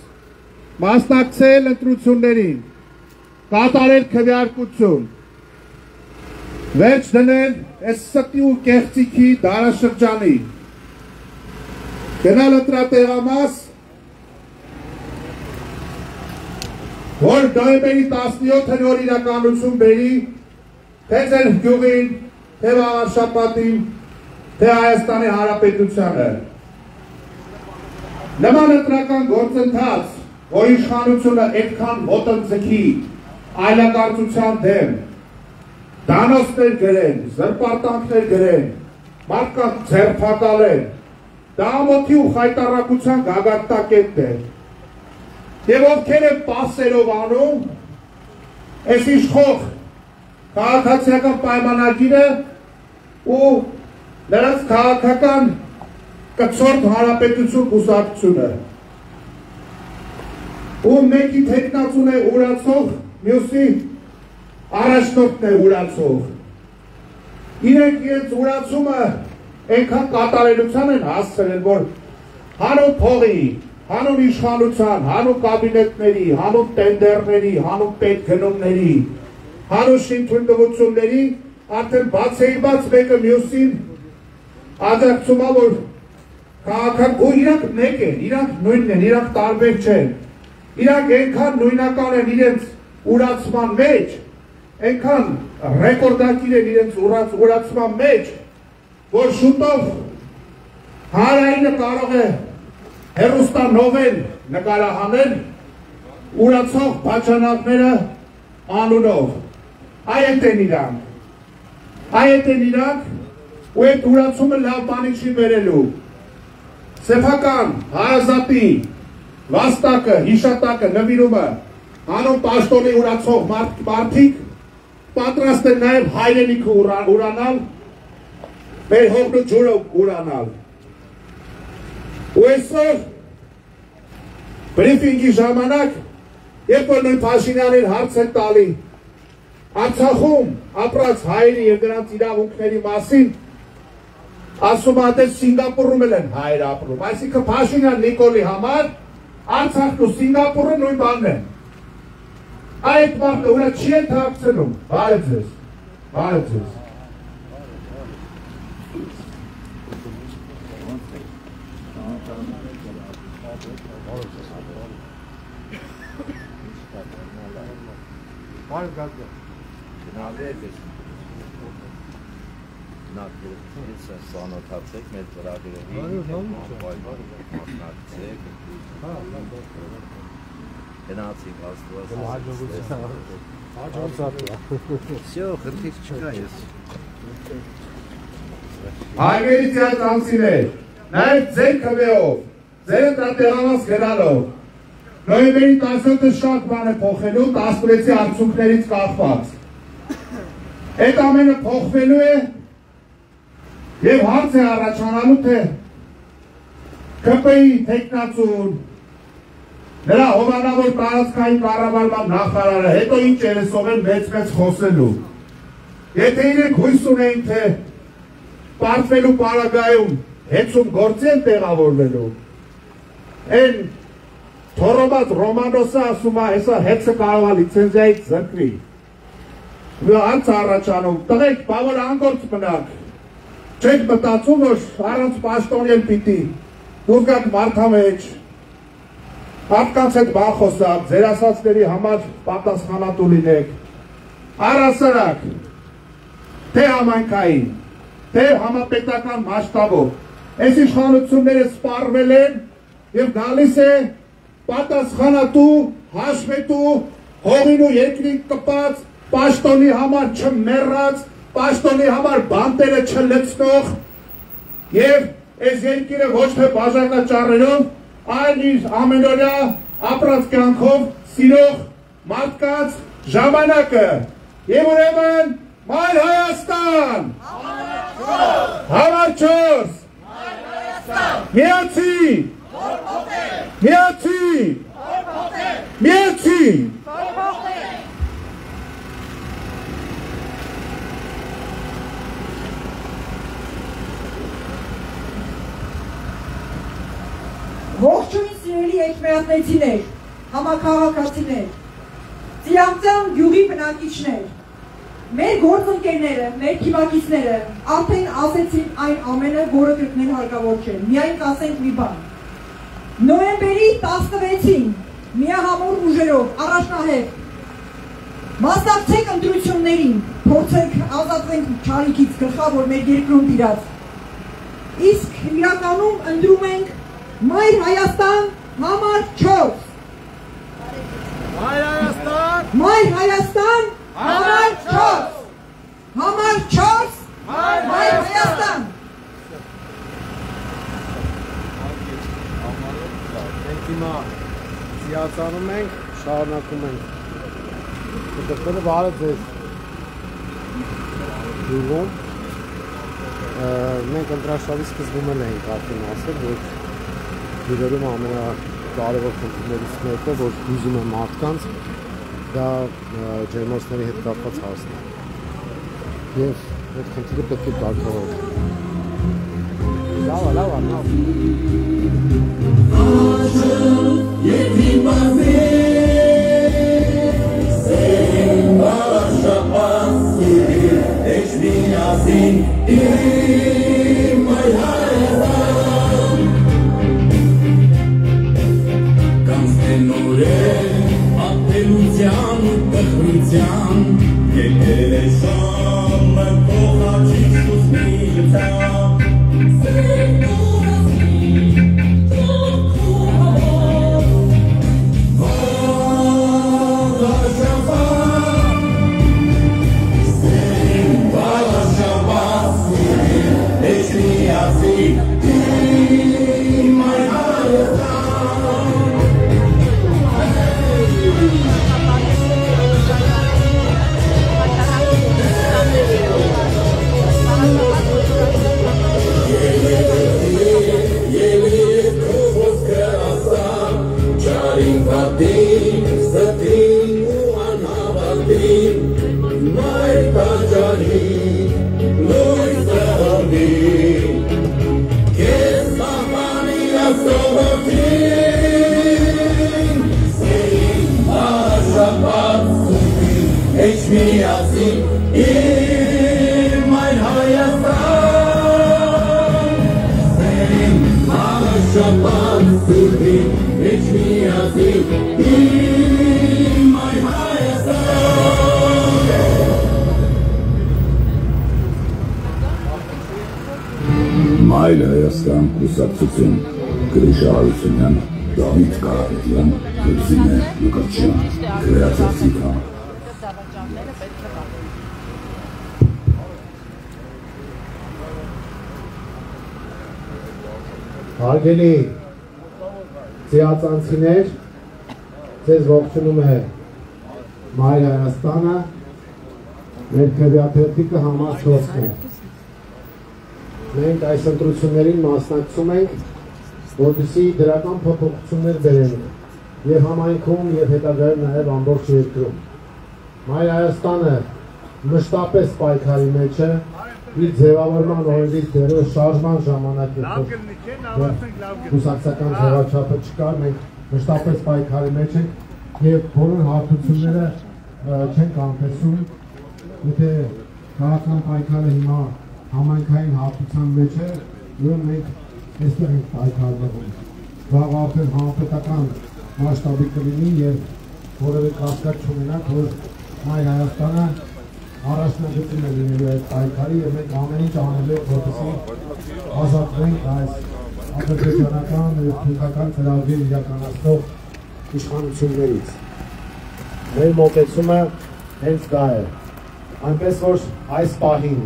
մասնակցել ընտրություններին, կատարել քվեարկություն, վերջ դնել այս ստի ու կեղծիքի դարաշրջանի, գնալ ընտրատեղամաս, որ նոյեմբերի 17-ը նոր իրականություն բերի, թե ձեր գյուղին, թե վաղարշաբաթին, թե Հայաստանի Հանրապետությանը։ Նման ընտրական գործընթաց, որ իշխանությունը այդքան ոտնձգի այլակարծության դեմ, դանոսներ գրեն, զրպարտանքներ գրեն, մարդկանց ձերբակալեն, դա ամոթի ու խայտառակության գագաթնակետն է։ Եվ ովքեր են պասերով անում, այս իշխող քաղաքացիական պայմանագիրը ու նրանց քաղաքական կցորդ հանրապետություն կուսակցությունը։ Ու մեկի թեկնածուն է ուրացող, մյուսի առաջնորդն է ուրացող։ Իրենք իրենց ուրացումը այնքան կատարելության են հասցրել, որ հանուն փողի, հանուն իշխանության, հանուն կաբինետների, հանուն տենդերների, հանուն պետգնումների, հանուն շինթույլտվությունների արդեն բացեիբաց մեկը մյուսին աջակցում է, որ քաղաքական ու իրանք մեկ են, իրանք նույնն են, իրանք տարբեր չեն։ Իրանք այնքան նույնական են իրենց ուրացման մեջ, այնքան ռեկորդակիր են իրենց ուրացման մեջ, որ շուտով հանրայինը կարող է հեռուստանովել նկարահանել ուրացող բաժանորդները անունով։ Այդ են իրանք, ու այդ ուրացումը լավ բանի չի բերելու։ Սեփական, հարազատի, վաստակը, հիշատակը, նվիրումը, հանուն պաշտոնի ուրացող մարդիկ պատրաստ են նաև հայրենիքը ուրանալ, մեր հողն ու ջուրը ուրանալ։ Ու այսօր բրիֆինգի ժամանակ, երբ որ նույն Փաշինյանին հարց են տալի Արցախում ապրած հայերի և նրանց իրավունքների մասին, ասում է Սինգապուրում էլ են հայեր ապրում, այսինքն Փաշինյան Նիկոլի համար Արցախն ու Սինգապուրը նույն բանն են։ Այդ մարդը ուրա չի են թաքցնում, բարև ձեզ, բարև ձեզ։ Բարև գազգա։ Նախ սանոթացեք մեր ծրագրերին, մասնակցեք, գնացիք Всё, խնդիր չկա ես։ Հայրերից անցիներ, նաև ձեր քվեով, ձեր ընտրատեղանոց գնալով, նոյեմբերի 17-ը շատ բան է փոխելու 16-ի արդյունքներից կախված։ Այդ ամենը փոխվելու է և հարց է առաջանալու, թե ԿՊ-ի թեկնածուն, նրա հովանավոր տարածքային կառավարման նախարարը, հետո ինչ երեսով են մեծ խոսելու։ Եթե իրենք հույս ունեին, թե պարտվելու պարագայում հեծում գործի են տեղավորվելու, են թորոված Ռոմանոսը ասում է, հեսա հեծը կարող է լիցենզիայից զրկվի։ Անց առաջանում, տղեք, բավոր անգործ մնաք, չեք մտածում, որ առանց պաշտոնել պիտի, դուր գաք մարդամեջ, մարդկանց հետ բան խոսակ, ձեր ասածների համար պատասխանատու լինեք, առհասարակ, թե համայնքային, թե համապետական մասշտաբով, այս իշխանությունները սպառվել են և գալիս է պատասխանատու, հաշվետու, հողին ու երկրին կպած, պաշտոնի համար չմեռած, պաշտոնի համար բանտերը չլցնող և այս երկիրը ոչ թե բաժակաճառերով, այլ իր ամենօրյա ապրած կյանքով սիրող մարդկանց ժամանակը և ուրեմն Մայր Հայաստան, համար 4, միացի, միացի, միացի, Ողջույն սիրելի եկմեատնեցիներ, համաքաղաքացիներ, Ծիրանցան գյուղի բնակիչներ, մեր գործընկերները, մեր թիմակիցները արդեն ասեցին այն ամենը, որը կրկնել հարկավոր չէ, միայն կասենք մի բան։ Նոյեմբերի 16-ին միահամուռ ուժերով առաջնահերթ մասնակցեք ընտրություններին, փորձենք ազատվենք չարիքից գլխավոր մեր երկրում տիրած։ Իսկ իրականում ընտրում ենք Մայր Հայաստան համար 4։ Մայր Հայաստան, Մայր Հայաստան համար 4։ Համար 4 Մայր Հայաստան։ հիմա զիացանում ենք, շարունակում ենք դեպքերը բարը ձեզ դուրում մենք ընտրաշավի սկզբում էինք արդեն ասել, որ դուրերում ամենակարևոր խնդիրներից մեկը, որ հուզում է մարդկանց, դա ջերմոցների հետ կապված հարցն է և այդ խնդիրը պետք է կարգավորել Լավ, Մայր Հայաստան կուսակցություն Գրիշահարությունյան, Դավիթ Կարապետյան, Լուսինե Լուկաչյան, Քրեատիվիկա Հարգելի ծիածանցիներ, ձեզ ողջունում է Մայր Հայաստանը, մեր քվեաթերթիկը համար 4-ն է։ Մենք այս ընտրություններին մասնակցում ենք, որպեսզի դրական փոփոխություններ բերենք եւ համայնքում եւ հետագայում նաեւ ամբողջ երկրում։ Մայր Հայաստանը մշտապես պայքարի մեջ է իր ձևավորման օրերից դեռևս շարժման ժամանակ կուսակցական ձևաչափը չկար, մենք մշտապես պայքարի մեջ ենք եւ բոլոր հարթությունները չենք անտեսում, եթե քաղաքական պայքարը հիմա համայնքային հարթության մեջ է, ուրեմն մենք այստեղ ենք պայքարվում։ Վաղ արդեն հանրապետական մասշտաբի կլինի եւ որևէ կասկած չունենանք, որ Մայր Հայաստանը առաջնագծում է լինելու այդ պայքարի եւ մենք ամեն ինչ անելու ենք, որպեսզի ազատվենք այս ադրբեջանական եւ թուրքական ծրագրեր իրականացնող իշխանություններից։ Մեր մոտեցումը հենց դա է։ Այնպես որ այս պահին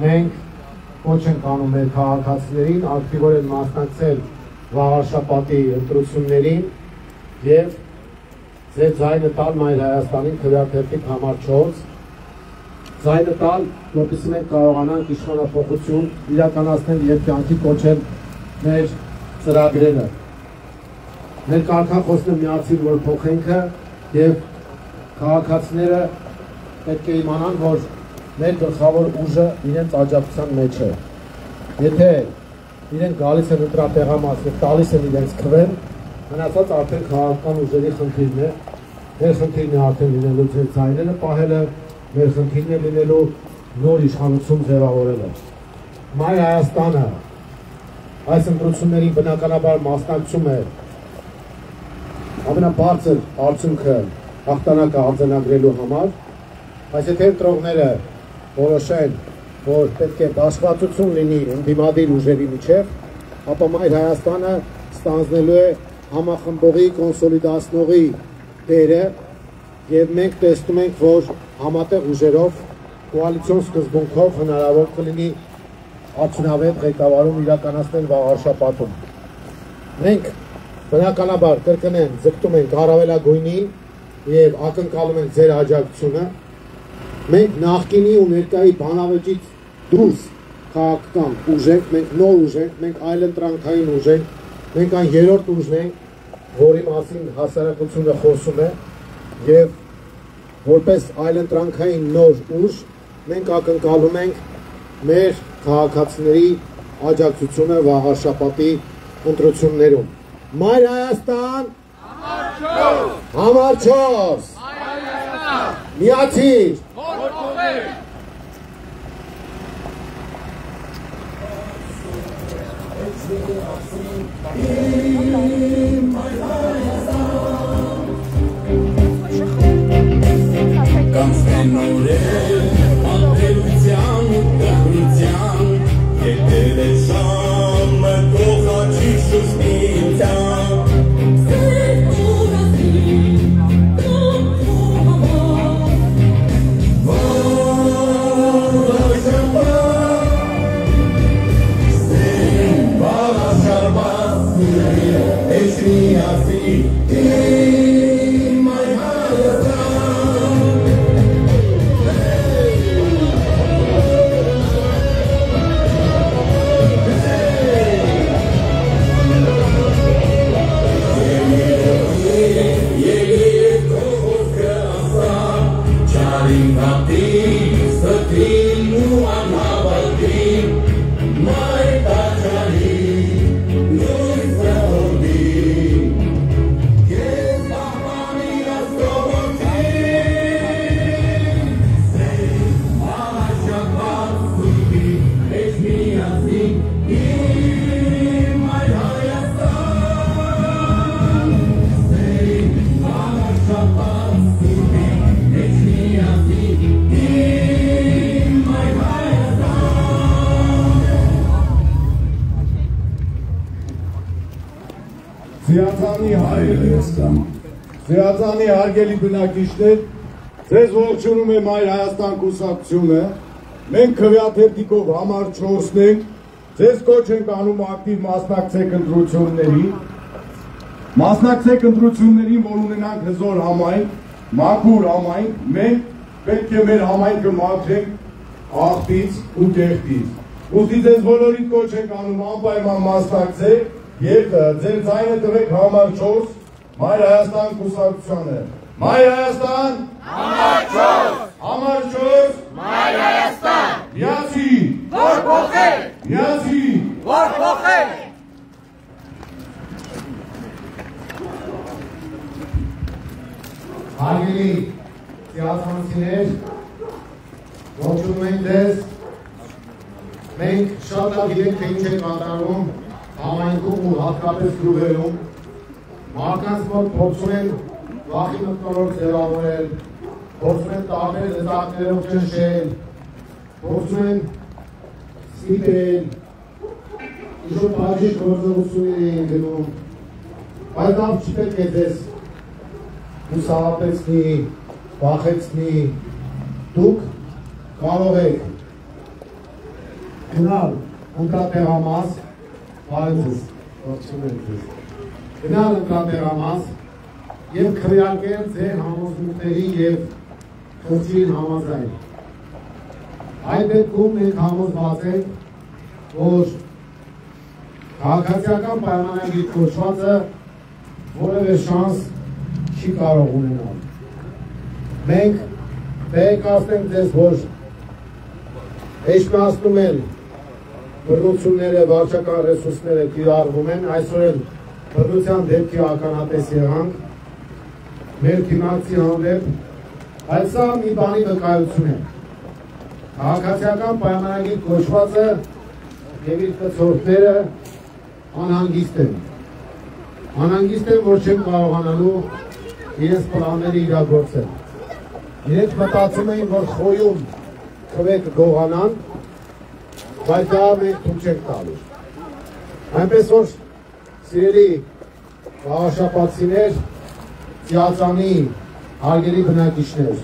մենք ոչ ենք անում մեր քաղաքացիներին ակտիվորեն մասնակցել վաղարշաբաթի ընտրություններին եւ ձեր ձայնը տալ Մայր Հայաստանին քվեաթերթիկ համար 4 ձայնը տալ, որպեսզի մենք կարողանանք իշխանափոխություն իրականացնել եւ կյանքի կոչել մեր ծրագրերը։ Մեր կարգախոսն է միացիր, որ փոխենքը եւ քաղաքացիները պետք է իմանան, որ մեր գլխավոր ուժը իրենց աջակցության մեջ է։ Եթե իրենք գալիս են ընտրատեղամաս եւ տալիս են իրենց քվեն, մնացած արդեն քաղաքական ուժերի խնդիրն է։ Մեր խնդիրն է արդեն լինելու ձեր ձայները պահելը, մեր խնդիրն է լինելու նոր իշխանություն ձևավորելը։ Մայր Հայաստանը այս ընտրությունների բնականաբար մասնակցում է ամենաբարձր արդյունքը հաղթանակը արձանագրելու համար, բայց եթե ընտրողները որոշեն, որ պետք է դաշնակցություն լինի ընդդիմադիր ուժերի միջև, ապա Մայր Հայաստանը ստանձնելու է համախմբողի, կոնսոլիդացնողի դերը եւ մենք տեսնում ենք, որ համատեղ ուժերով կոալիցիոն սկզբունքով հնարավոր կլինի արդյունավետ ղեկավարում իրականացնել վաղարշաբաթում։ Մենք բնականաբար կրկնեմ, ձգտում ենք առավելագույնին եւ ակնկալում ենք ձեր աջակցությունը։ Մենք նախկինի ու ներկայի բանավեճից դուրս քաղաքական ուժ ենք, մենք նոր ուժ ենք, մենք այլընտրանքային ուժ ենք, մենք այն երրորդ ուժն ենք, որի մասին հասարակությունը խոսում է եւ որպես այլընտրանքային նոր ուժ մենք ակնկալում ենք մեր քաղաքացիների աջակցությունը վաղ շաբաթի ընտրություններում։ Մայր Հայաստան, համար 4, միացիր, Կանցնեն օրեր, անտերության ու տխրության, եկել է ժամը կողաչի շուշտիության։ Սեր ուղասի, տոմ ու համար, վաղաշարված, էս միասի, իմ այ Հայաստան։ Զիացանի հարգելի բնակիչներ, ձեզ ողջունում է Մայր Հայաստան կուսակցությունը, մենք քվեաթերթիկով համար 4-ն ենք, ձեզ կոչ ենք անում ակտիվ մասնակցեք ընտրություններին, որ ունենանք հզոր համայնք, մաքուր համայնք, մենք պետք է մեր համայնքը մաքրենք աղբից ու կեղտից։ Ուստի ձեզ բոլորիդ կոչ ենք անում անպայման մասնակցեք եւ ձեր ձայնը տվեք համար 4 Մայր Հայաստան կուսակցությանը։ Մայր Հայաստան, համար 4, համար 4, Մայր Հայաստան, միացի, որ փոխել, միացի, որ փոխել։ Հարգելի ծիածանցիներ, ողջունում ենք ձեզ։ Մենք շատ լավ գիտենք, թե ինչ է կատարվում համայնքում ու հատկապես գյուղերում։ Մարդկանց մոտ փորձում են վախի մթնոլորտ ձևավորել, փորձում են տարբեր լծակներով ճնշել, փորձում են ստիպել, ինչ-որ բաժիշտ գործողությունների են գնում, բայց դա չպետք է ձեզ հուսահատեցնի, վախեցնի, դուք կարող եք գնալ ընտրատեղամաս, բարեձեզ, ողջունում ենք ձեզ, գնալ ընտրատեղամաս և քվեարկել ձեր համոզմունքների և խնդրին համաձայն։ Այդ դեպքում մենք համոզված ենք, որ քաղաքացիական պայմանագիր կոչվածը որևէ շանս չի կարող ունենալ։ Մենք տեղեկացնենք ձեզ, որ էջմիածնում են բռնությունները, վարչական ռեսուրսները կիրառվում են, այսօր էլ բռնության դեպքի ականատես եղանք մեր թիմակցի հանդեպ, բայց սա մի բանի վկայություն է։ Քաղաքացիական պայմանագիր կոչվածը եւ իր կցորդները անհանգիստ են։ Անհանգիստ են, որ չեն կարողանալու իրենց պլանները իրագործել։ Իրենք մտածում էին, որ խոյում քվե կգողանան, բայց դա մենք թույլ չենք տալու։ Այնպես որ սիրելի վաղաշաբաթցիներ, ծիածանի հարգելի բնակիչներ,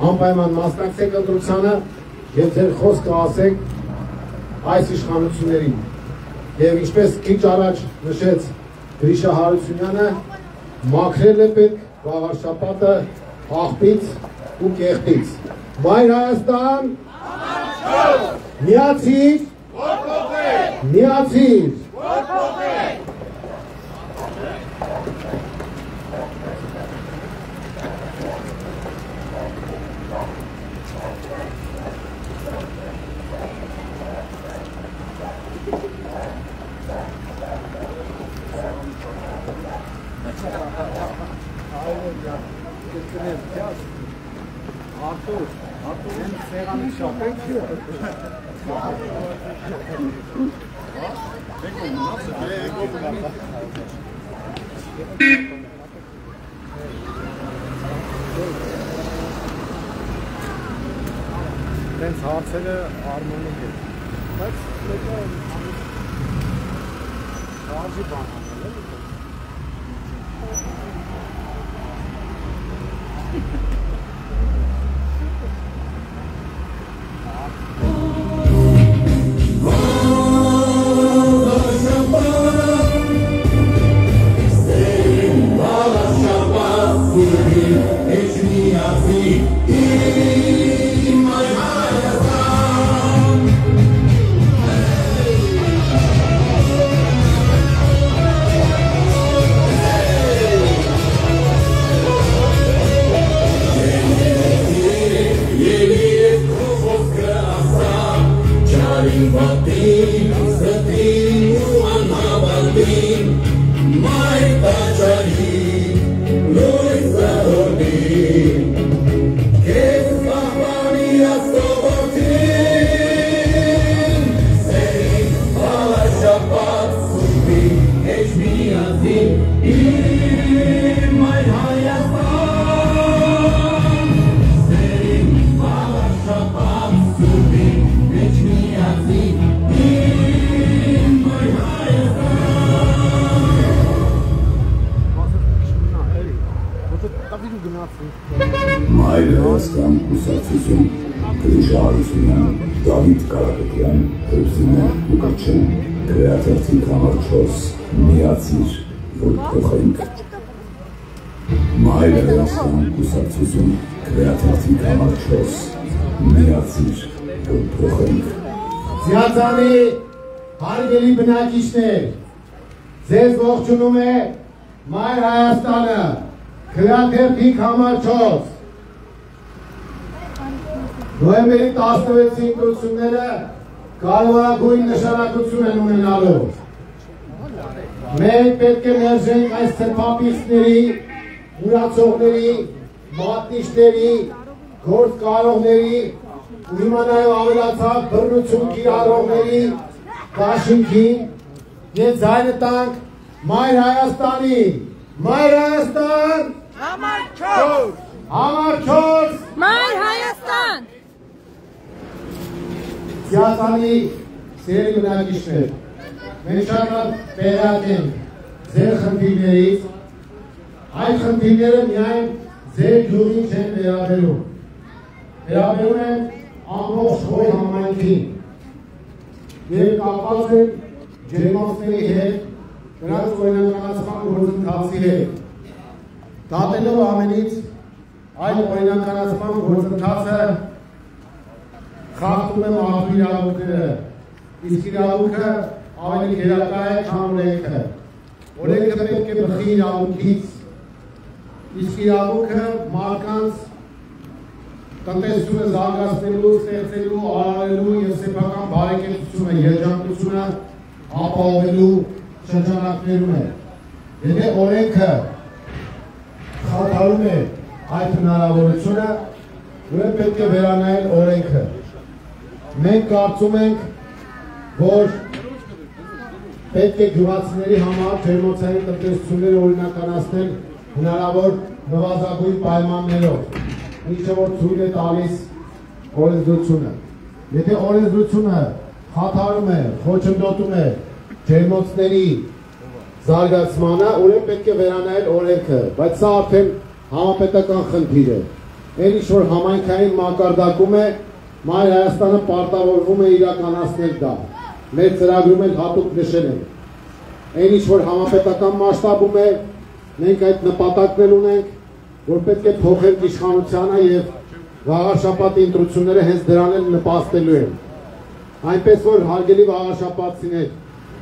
անպայման մասնակցեք ընտրությանը եւ ձեր խոսքը ասեք այս իշխանություններին։ Եվ ինչպես քիչ առաջ նշեց Գրիշա Հարությունյանը մաքրել է պետք գավառշապատը աղբից ու կեղտից։ Մայր Հայաստան, միացիր, միացիր։ Դենց հարցերը Արմոնի հետ, բայց մեկը շարժի բան անել է։ Մայր Հայաստան կուսակցություն Գրիշա Հարությունյան, Դավիթ Կարապետյան, Հերսինե Լուկաչյան, Քրեատիվ համար 4 միացիր, որ փոխենք։ Մայր Հայաստան կուսակցություն Քրեատիվ համար 4 միացիր, որ փոխենք։ Զիացանի հարգելի բնակիչներ, ձեզ ողջունում է Մայր Հայաստանը, Քրեատիվ համար 4 Նոյեմբերի 16-ի ընտրությունները կարևորագույն նշանակություն են ունենալու։ Մենք պետք է ներժենք այս սրբապիստների, ուրացողների, մատնիչների, գործ կարողների, ու հիմա նաև ավելացավ բռնություն կիրառողների դաշինքին եւ ձայնը տանք Մայր Հայաստանին։ Մայր Հայաստան Համար 4 Համար 4 Մայր Հայաստան Զիացանի սիրելի բնակիչներ, մենք շատ տեղյակ ենք ձեր խնդիրներից, այդ խնդիրները միայն ձեր գյուղին չեն վերաբերում, վերաբերում են ամբողջ Խոյ համայնքին եւ կապված են ջերմոցների հետ, նրանց օրինականացման գործընթացի հետ։ Դատելով ամենից այդ օրինականացման գործընթացը խախտում է մարդու իրավունքները, իսկ իրավունքը ավելի գերակա է, քան օրենքը։ Օրենքը պետք է բխի իրավունքից, իսկ իրավունքը մարդկանց տնտեսությունը զարգացնելու, ստեղծելու, արարելու եւ սեփական բարեկեցությունը, երջանկությունը ապահովելու շրջանակներում է։ Եթե օրենքը խաթարում է այդ հնարավորությունը, ուրեմն պետք է վերանայել օրենքը։ Մենք կարծում ենք, որ պետք է գյուղացիների համար ջերմոցային տնտեսությունները օրինականացնել հնարավոր նվազագույն պայմաններով, ինչը որ ցույց է տալիս օրենսդրությունը։ Եթե օրենսդրությունը խաթարում է, խոչընդոտում է ջերմոցների զարգացմանը, ուրեմն պետք է վերանայել օրենքը, բայց սա արդեն համապետական խնդիր է։ Այն ինչ որ համայնքային մակարդակում է, Մայր Հայաստանը պարտավորվում է իրականացնել դա։ Մեր ծրագրում էլ հատուկ նշել ենք։ այն ինչ որ համապետական մասշտաբում է, մենք այդ նպատակներ ունենք, որ պետք է փոխենք իշխանությանը եւ վաղ շաբաթի ընտրությունները հենց դրան էլ նպաստելու են։ Այնպես որ հարգելի վաղաշաբաթցիներ,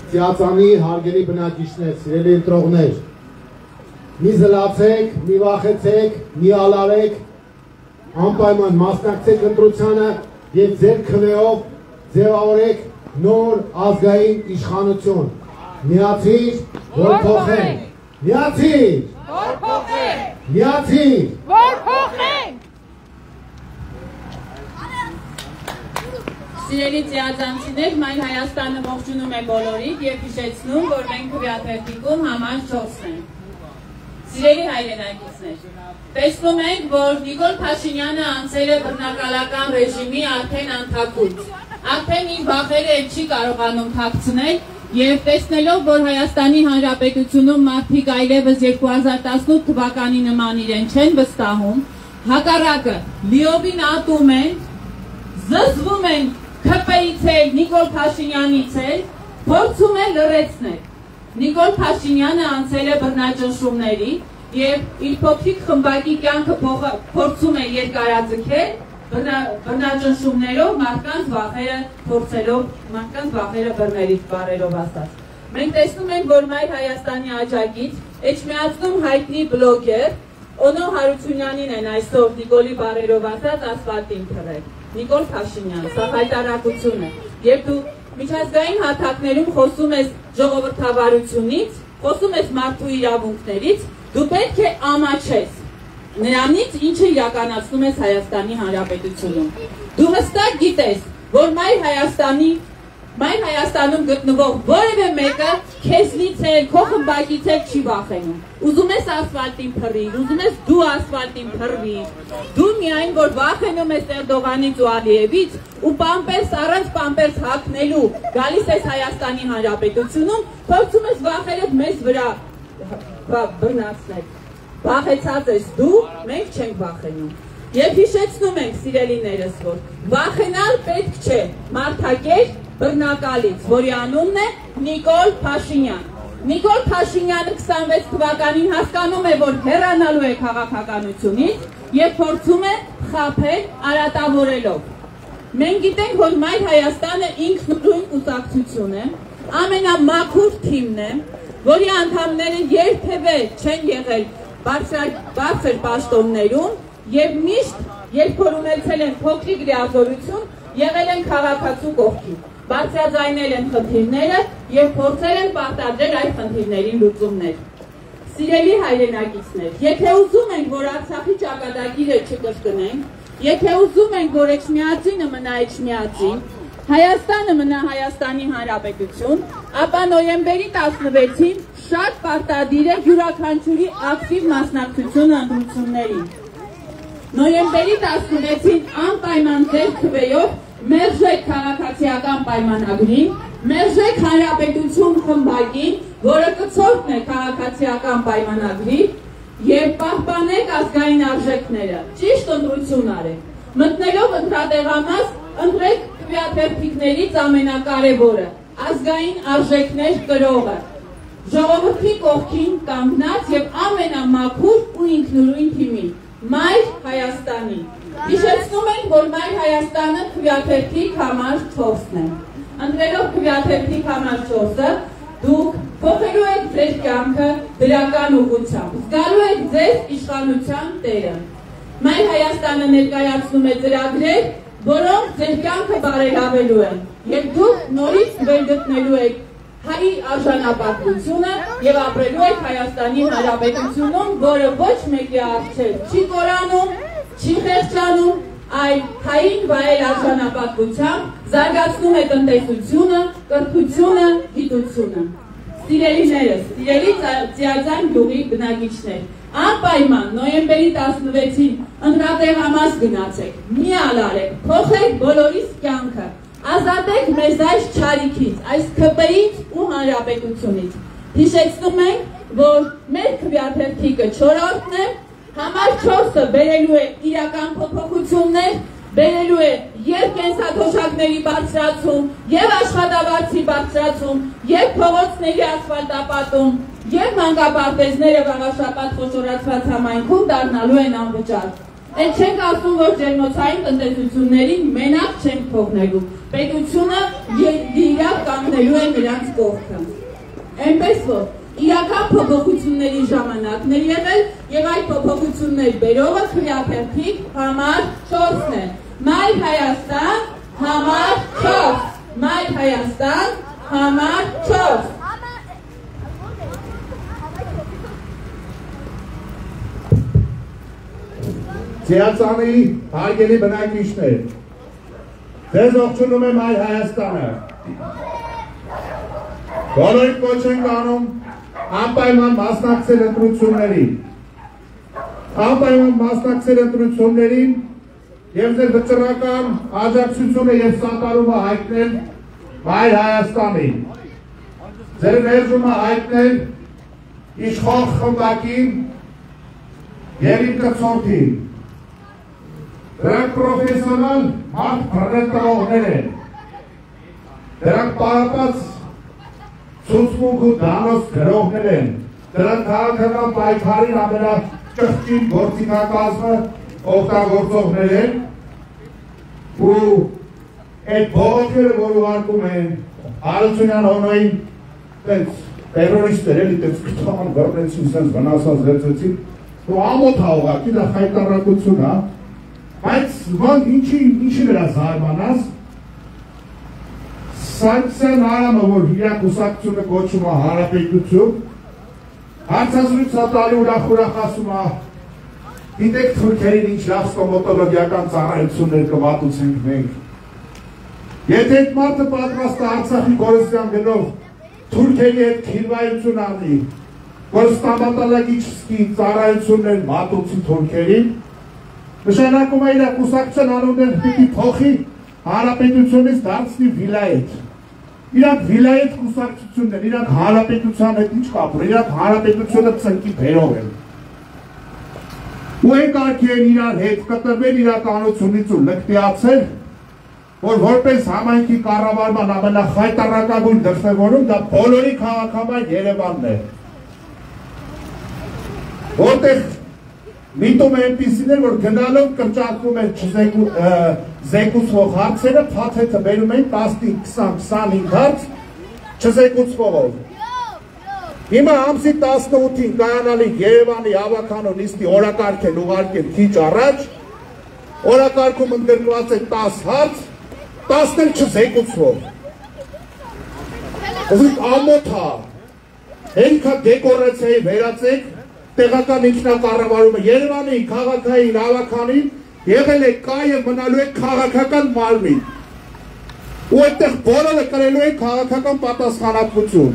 Ծիածանի հարգելի բնակիչներ, սիրելի ընտրողներ, մի զլացեք, մի վախեցեք, մի ալարեք, անպայման մասնակցեք ընտրությանը եւ ձեր քվեով ձևավորեք նոր ազգային իշխանություն։ Միացիր, որ փոխենք։ Միացիր, որ փոխենք։ Միացիր, որ փոխենք։ Սիրելի ծիածանցիներ, Մայր Հայաստանը ողջունում է բոլորիդ եւ հիշեցնում, որ մենք քվեաթերթիկում համար 4-ն ենք։ Սիրելի հայրենակիցներ, տեսնում ենք, որ Նիկոլ Փաշինյանը անցել է բռնակալական ռեժիմի արդեն անթակույց, արդեն իր վախերը չի կարողանում թաքցնել եւ տեսնելով, որ Հայաստանի Հանրապետությունում մարդիկ այլևս 2018 թվականի նման իրեն չեն վստահում, հակառակը լիովին ատում են, զզվում են ՔՊ-ից էլ, Նիկոլ Փաշինյանից էլ, փորձում են լռեցնել։ Նիկոլ Փաշինյանը անցել է բռնաճնշումների եւ իր փոքրիկ խմբակի կյանքը փորձում է երկարաձգել բռնաճնշումներով, մարդկանց վախերը փորձելով, մարդկանց վախերը բռներից բառերով ասած։ Մենք տեսնում ենք, որ Մայր Հայաստանի աջակից Էջմիածնում հայտնի բլոգեր Օնո Հարությունյանին են այսօր Նիկոլի բառերով ասած ասֆալտին թռել։ Նիկոլ Փաշինյան, սա հայտարարություն է։ Երբ դու միջազգային հատակներում խոսում ես ժողովրդավարությունից, խոսում ես մարդու իրավունքներից, դու պետք է ամաչես նրանից, ինչը իրականացնում ես Հայաստանի Հանրապետությունում։ Դու հստակ գիտես, որ Մայր Հայաստանում գտնվող որևէ մեկը քեզնից էլ, քո խմբակից էլ չի վախենում։ Ուզում ես ասֆալտին փռիր, ուզում ես դու ասֆալտին փռվիր։ Դու միայն որ վախենում ես Էրդողանից ու Ալիևից ու պամպերս առանց պամպերս հագնելու գալիս ես Հայաստանի Հանրապետությունում, փորձում ես վախերդ մեզ վրա բռնացնել։ Վախեցած ես դու, մենք չենք վախենում։ Եվ հիշեցնում ենք, սիրելիներս, որ վախենալ պետք չէ մարդակեր բռնակալից, որի անունն է Նիկոլ Փաշինյան։ Նիկոլ Փաշինյանը 26 թվականին հասկանում է, որ հեռանալու է քաղաքականությունից եւ փորձում է խաբել արատավորելով։ Մենք գիտենք, որ Մայր Հայաստանը ինքնուրույն կուսակցություն է, ամենամաքուր թիմն է, որի անդամները երբևէ չեն եղել բարձր պաշտոններում եւ միշտ, երբ որ ունեցել են փոքրիկ լիազորություն, եղել են քաղաքացու կողքին, բարձրաձայնել են խնդիրները եւ փորձել են պարտադրել այդ խնդիրներին լուծումներ։ Սիրելի հայրենակիցներ, եթե ուզում ենք, որ Արցախի ճակատագիրը չկրկնենք, եթե ուզում ենք, որ Էջմիածինը մնա Էջմիածին, Հայաստանը մնա Հայաստանի Հանրապետություն, ապա նոյեմբերի 16-ին շատ պարտադիր է յուրաքանչյուրի ակտիվ մասնակցությունը ընտրություններին։ Նոյեմբերի 16-ին անպայման ձեր քվեով մերժեք քաղաքացիական պայմանագրին, մերժեք Հանրապետություն խմբակին, որը կցորդն է քաղաքացիական պայմանագրի եւ պահպանեք ազգային արժեքները։ Ճիշտ ընտրություն արեք։ Մտնելով ընտրատեղամաս, ընտրեք քվեաթերթիկներից ամենակարևորը՝ ազգային արժեքներ կրողը։ Ժողովրդի կողքին կանգնած եւ ամենամաքուր ու ինքնուրույն թիմին՝ Մայր Հայաստանի։ Հիշեցնում ենք, որ Մայր Հայաստանը քվեաթերթիկ համար 4-ն է։ Ընտրելով քվեաթերթիկ համար 4-ը, դուք փոխելու եք ձեր կյանքը դրական ուղղությամբ, զգալու եք ձեզ իշխանության տերը։ Մայր Հայաստանը ներկայացնում է ծրագրեր, որոնք ձեր կյանքը բարելավելու են, եւ դուք նորից վերգտնելու եք հայ արժանապատվությունը եւ ապրելու եք Հայաստանի Հանրապետությունում, որը ոչ մեկի առջև չի կորանում, չի խեղճանում, այլ հային վայել արժանապատվությամբ զարգացնում է տնտեսությունը, կրթությունը, գիտությունը։ Սիրելիներս, սիրելի Ծիածան գյուղի բնակիչներ, անպայման նոյեմբերի 16-ին ընտրատեղամաս գնացեք, մի ալարեք, փոխեք բոլորիս կյանքը, ազատեք մեզ այս չարիքից, այս ՔՊ-ից ու հանրապետությունից։ Հիշեցնում ենք, որ մեր քվեաթերթիկը 4-րդն է, համար 4-ը բերելու է իրական փոփոխություններ, բերելու է եւ կենսաթոշակների բարձրացում, եւ աշխատավարձի բարձրացում, եւ փողոցների ասֆալտապատում, եւ մանկապարտեզները վաղաշաբաթ խոշորացված համայնքում դառնալու են անվճար։ Այդ չենք ասում, որ ջերմոցային տնտեսություններին մենակ չենք թողնելու։ Պետությունը իրավ կանգնելու է նրանց կողքը։ Այնպես որ իրական փոփոխությունների ժամանակն է եղել եւ այդ փոփոխություններ բերողը քվեաթերթի համար 4-ն է։ Մայր Հայաստան համար 4։ Մայր Հայաստան համար 4։ Ծիածանի հարգելի բնակիչներ, ձեզ ողջունում եմ Հայ Հայաստանը։ Բոլորիդ կոչ ենք անում անպայման մասնակցել ընտրություններին։ Անպայման մասնակցել ընտրություններին եւ ձեր վճռական աջակցությունը եւ սատարումը հայտնել Հայ Հայաստանին։ Ձեր ներժումը հայտնել իշխող խմբակին եւ իր կցորդին։ Դրանք պրոֆեսիոնալ մարդ բռնետողներ են։ Դրանք պարապած ցուցմունք ու դանոց գրողներ են։ Դրանք քաղաքական պայքարին ամենաճղճին գործիքակազմը օգտագործողներ են ու այդ բողոքերը, որ ուղարկում են Հարությունյան Հոնոյին տենց տերորիստներ էլի տենց կտան բռնեցին, սենց վնասած վերցեցին ու ամոթ ա ուղարկի, դա խայտարակություն ա, բայց ինչի վրա զարմանաս, Սանկցիան արամը, որ իրակ ուսակցությունը կոչում ա հանրապետություն, հարցազրույց տալի ուրախ ասում ա, գիտեք թուրքերին ինչ լավ ստոմատոլոգիական ծառայություններ կմատուցենք մենք։ Եթե այդ մարդը պատրաստ է Արցախի Գորստյան գնով թուրքերի հետ քիլվայություն անի, որ ստոմատոլոգիչսկի ծառայություններ մատուցի թուրքերին, նշանակում է իրակ ուսակցության անուններ պիտի փոխի հանրապետությունից դարձնի վիլայետ։ Իրանք վիլայետ կուսակցությունն են, իրանք հանրապետության հետ ինչ կապ ունեն, իրանք հանրապետությունը ծնկի բերող են։ Ու այն կարգի են իրար հետ կտրվել իրականությունից ու լկտիացել, որ որպես համայնքի կառավարման ամենախայտառակագույն դրսևորում դա բոլորի քաղաքական Երևանն է։ Որտեղ միտում է այնպիսիներ, որ գնալով կրճատվում են չզեկուցվող հարցերը, փաթեթը բերում են 15-20-25 հարց չզեկուցվողով։ Հիմա ամսի 18-ին կայանալի Երևանի հավաքանու նիստի օրակարգ են ուղարկել քիչ առաջ, օրակարգում ընդգրկված է 10 հարց, 10-ն էլ չզեկուցվող։ Ասենք ամոթ ա, հենքա դեկորացիայի վերածեք, տեղական ինքնակառավարումը Երևանի քաղաքային հավաքանին եղել է կա եւ մնալու է քաղաքական մարմին։ Ու այդտեղ բոլորը կրելու են քաղաքական պատասխանատվություն։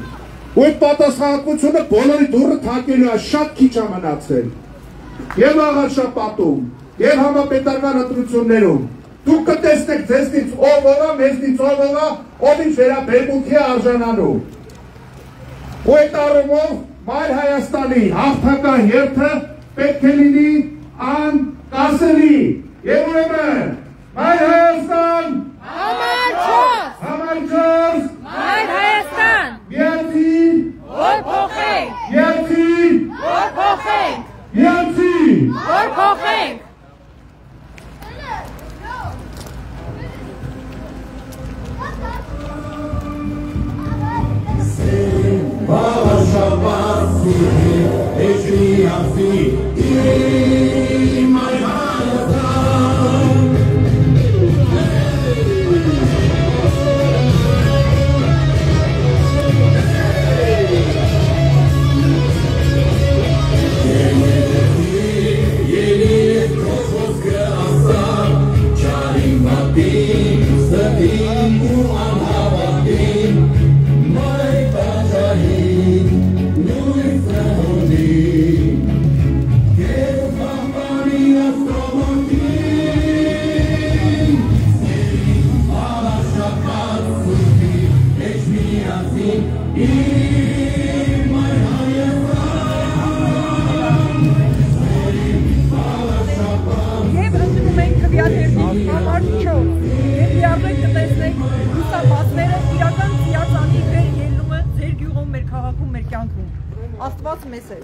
Ու այդ պատասխանատվությունը բոլորի դուռը թակելու է, շատ քիչ է մնացել։ Եվ աղարշապատում, եւ համապետարական ընտրություններում դուք կտեսնեք ձեզնից ով ով, մեզնից ով ով, ով ինչ վերաբերմունքի է արժանանում։ Ու այդ առումով Մայր Հայաստանի հաղթական երթը պետք է լինի անկասելի։ Եվ ուրեմն Մայր Հայաստան Համար 4 Համար 4 Մայր Հայաստան Միացին որ փոխենք Միացին որ փոխենք Միացին որ փոխենք Եվ ընդունում ենք քվեաթերթի համար համար 4 եւ լիարժեք կտեսնեք լուսամասները իրական ծիածանի վեր ելնումը ձեր գյուղում, մեր քաղաքում, մեր կյանքում։ Աստված մեզ է։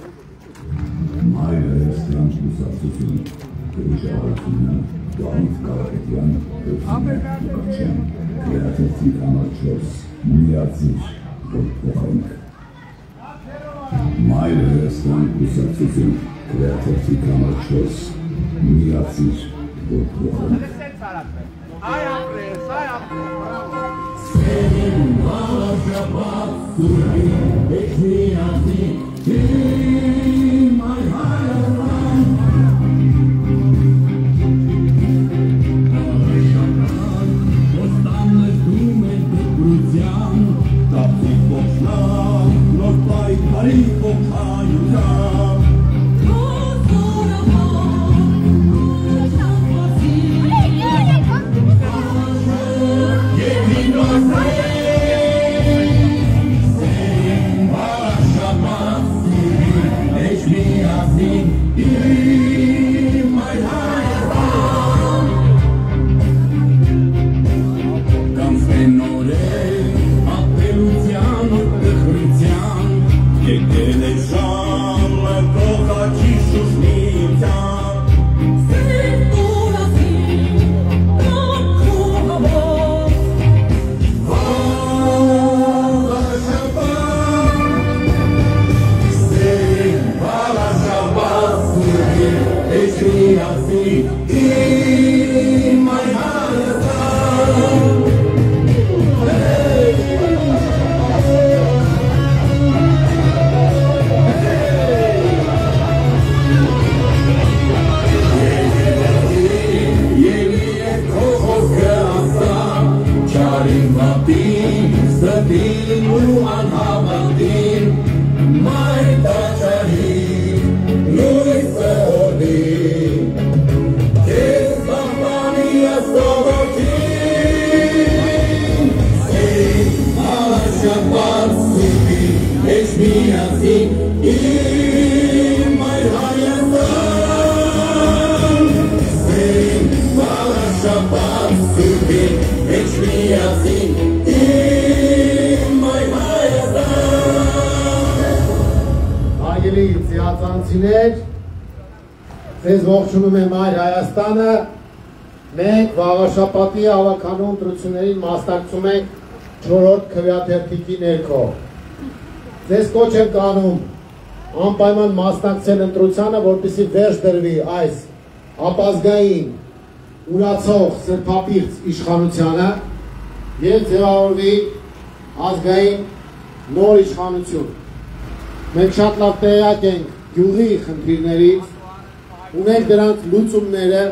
Մայրը հստան կուսակցություն, կրեատիվ կամաչոս, միացիր, որ փոխենք։ Այ ապրես, այ ապրես։ Սերին բաղաշապատ սուրի, էք միացի, իմ այ հայարան։ Բաղաշապատ, ոստան նշում է դպրության, կապցիկ ողջնան, նոր պայքարի ողջայության։ Ձեզ ողջունում եմ Մայր Հայաստանը, մենք Վաղաշապատի ավականու ընտրություններին մասնակցում ենք 4-րդ քվեաթերթիկի ներքո։ Ձեզ կոչ եմ կանում անպայման մասնակցել ընտրությանը, որպեսզի վերջ դրվի այս ապազգային ուրացող սրբապիղծ իշխանությանը և ձևավորվի ազգային նոր իշխանություն։ Մենք շատ լավ տեղյակ ենք գյուղի խնդիրներից, ունենք դրանց լուծումները,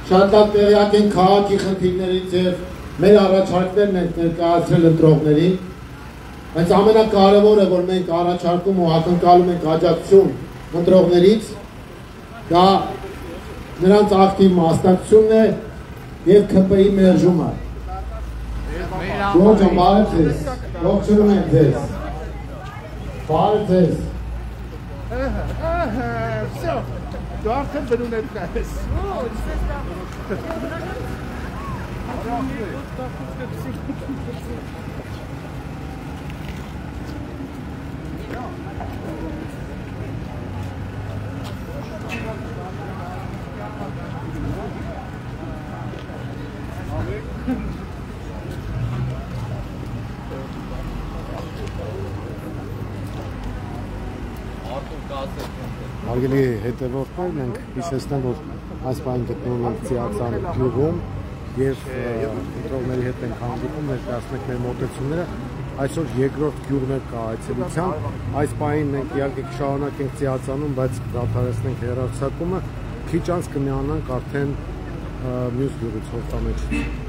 շատ լավ տեղյակ ենք քաղաքի խնդիրներից և մեր առաջարկներն ենք ներկայացրել ընտրողներին, բայց ամենակարևորը, որ մենք առաջարկում ու ակնկալում ենք աջակցություն ընտրողներից, դա նրանց ակտիվ մասնակցությունն է և ՔՊ-ի մերժումը։ Ջորջը, բարև ձեզ, ողջունում ենք ձեզ, բարև ձեզ։ Всё, դու արդեն բնում ես կայես։ Հարգելի հետևորդներ, մենք հիշեցնեմ, որ այս պահին գտնվում ենք Ծիածան գյուղում եւ ընտրողների հետ ենք հանդիպում, ներկայացնենք մեր մոտեցումները։ Այսօր երկրորդ գյուղն է կա այցելության։ Այս պահին մենք իհարկե կշարունակենք Ծիածանում, բայց դադարեցնենք հեռարձակումը, քիչ անց կմիանանք արդեն մյուս գյուղից Հովտամեջից։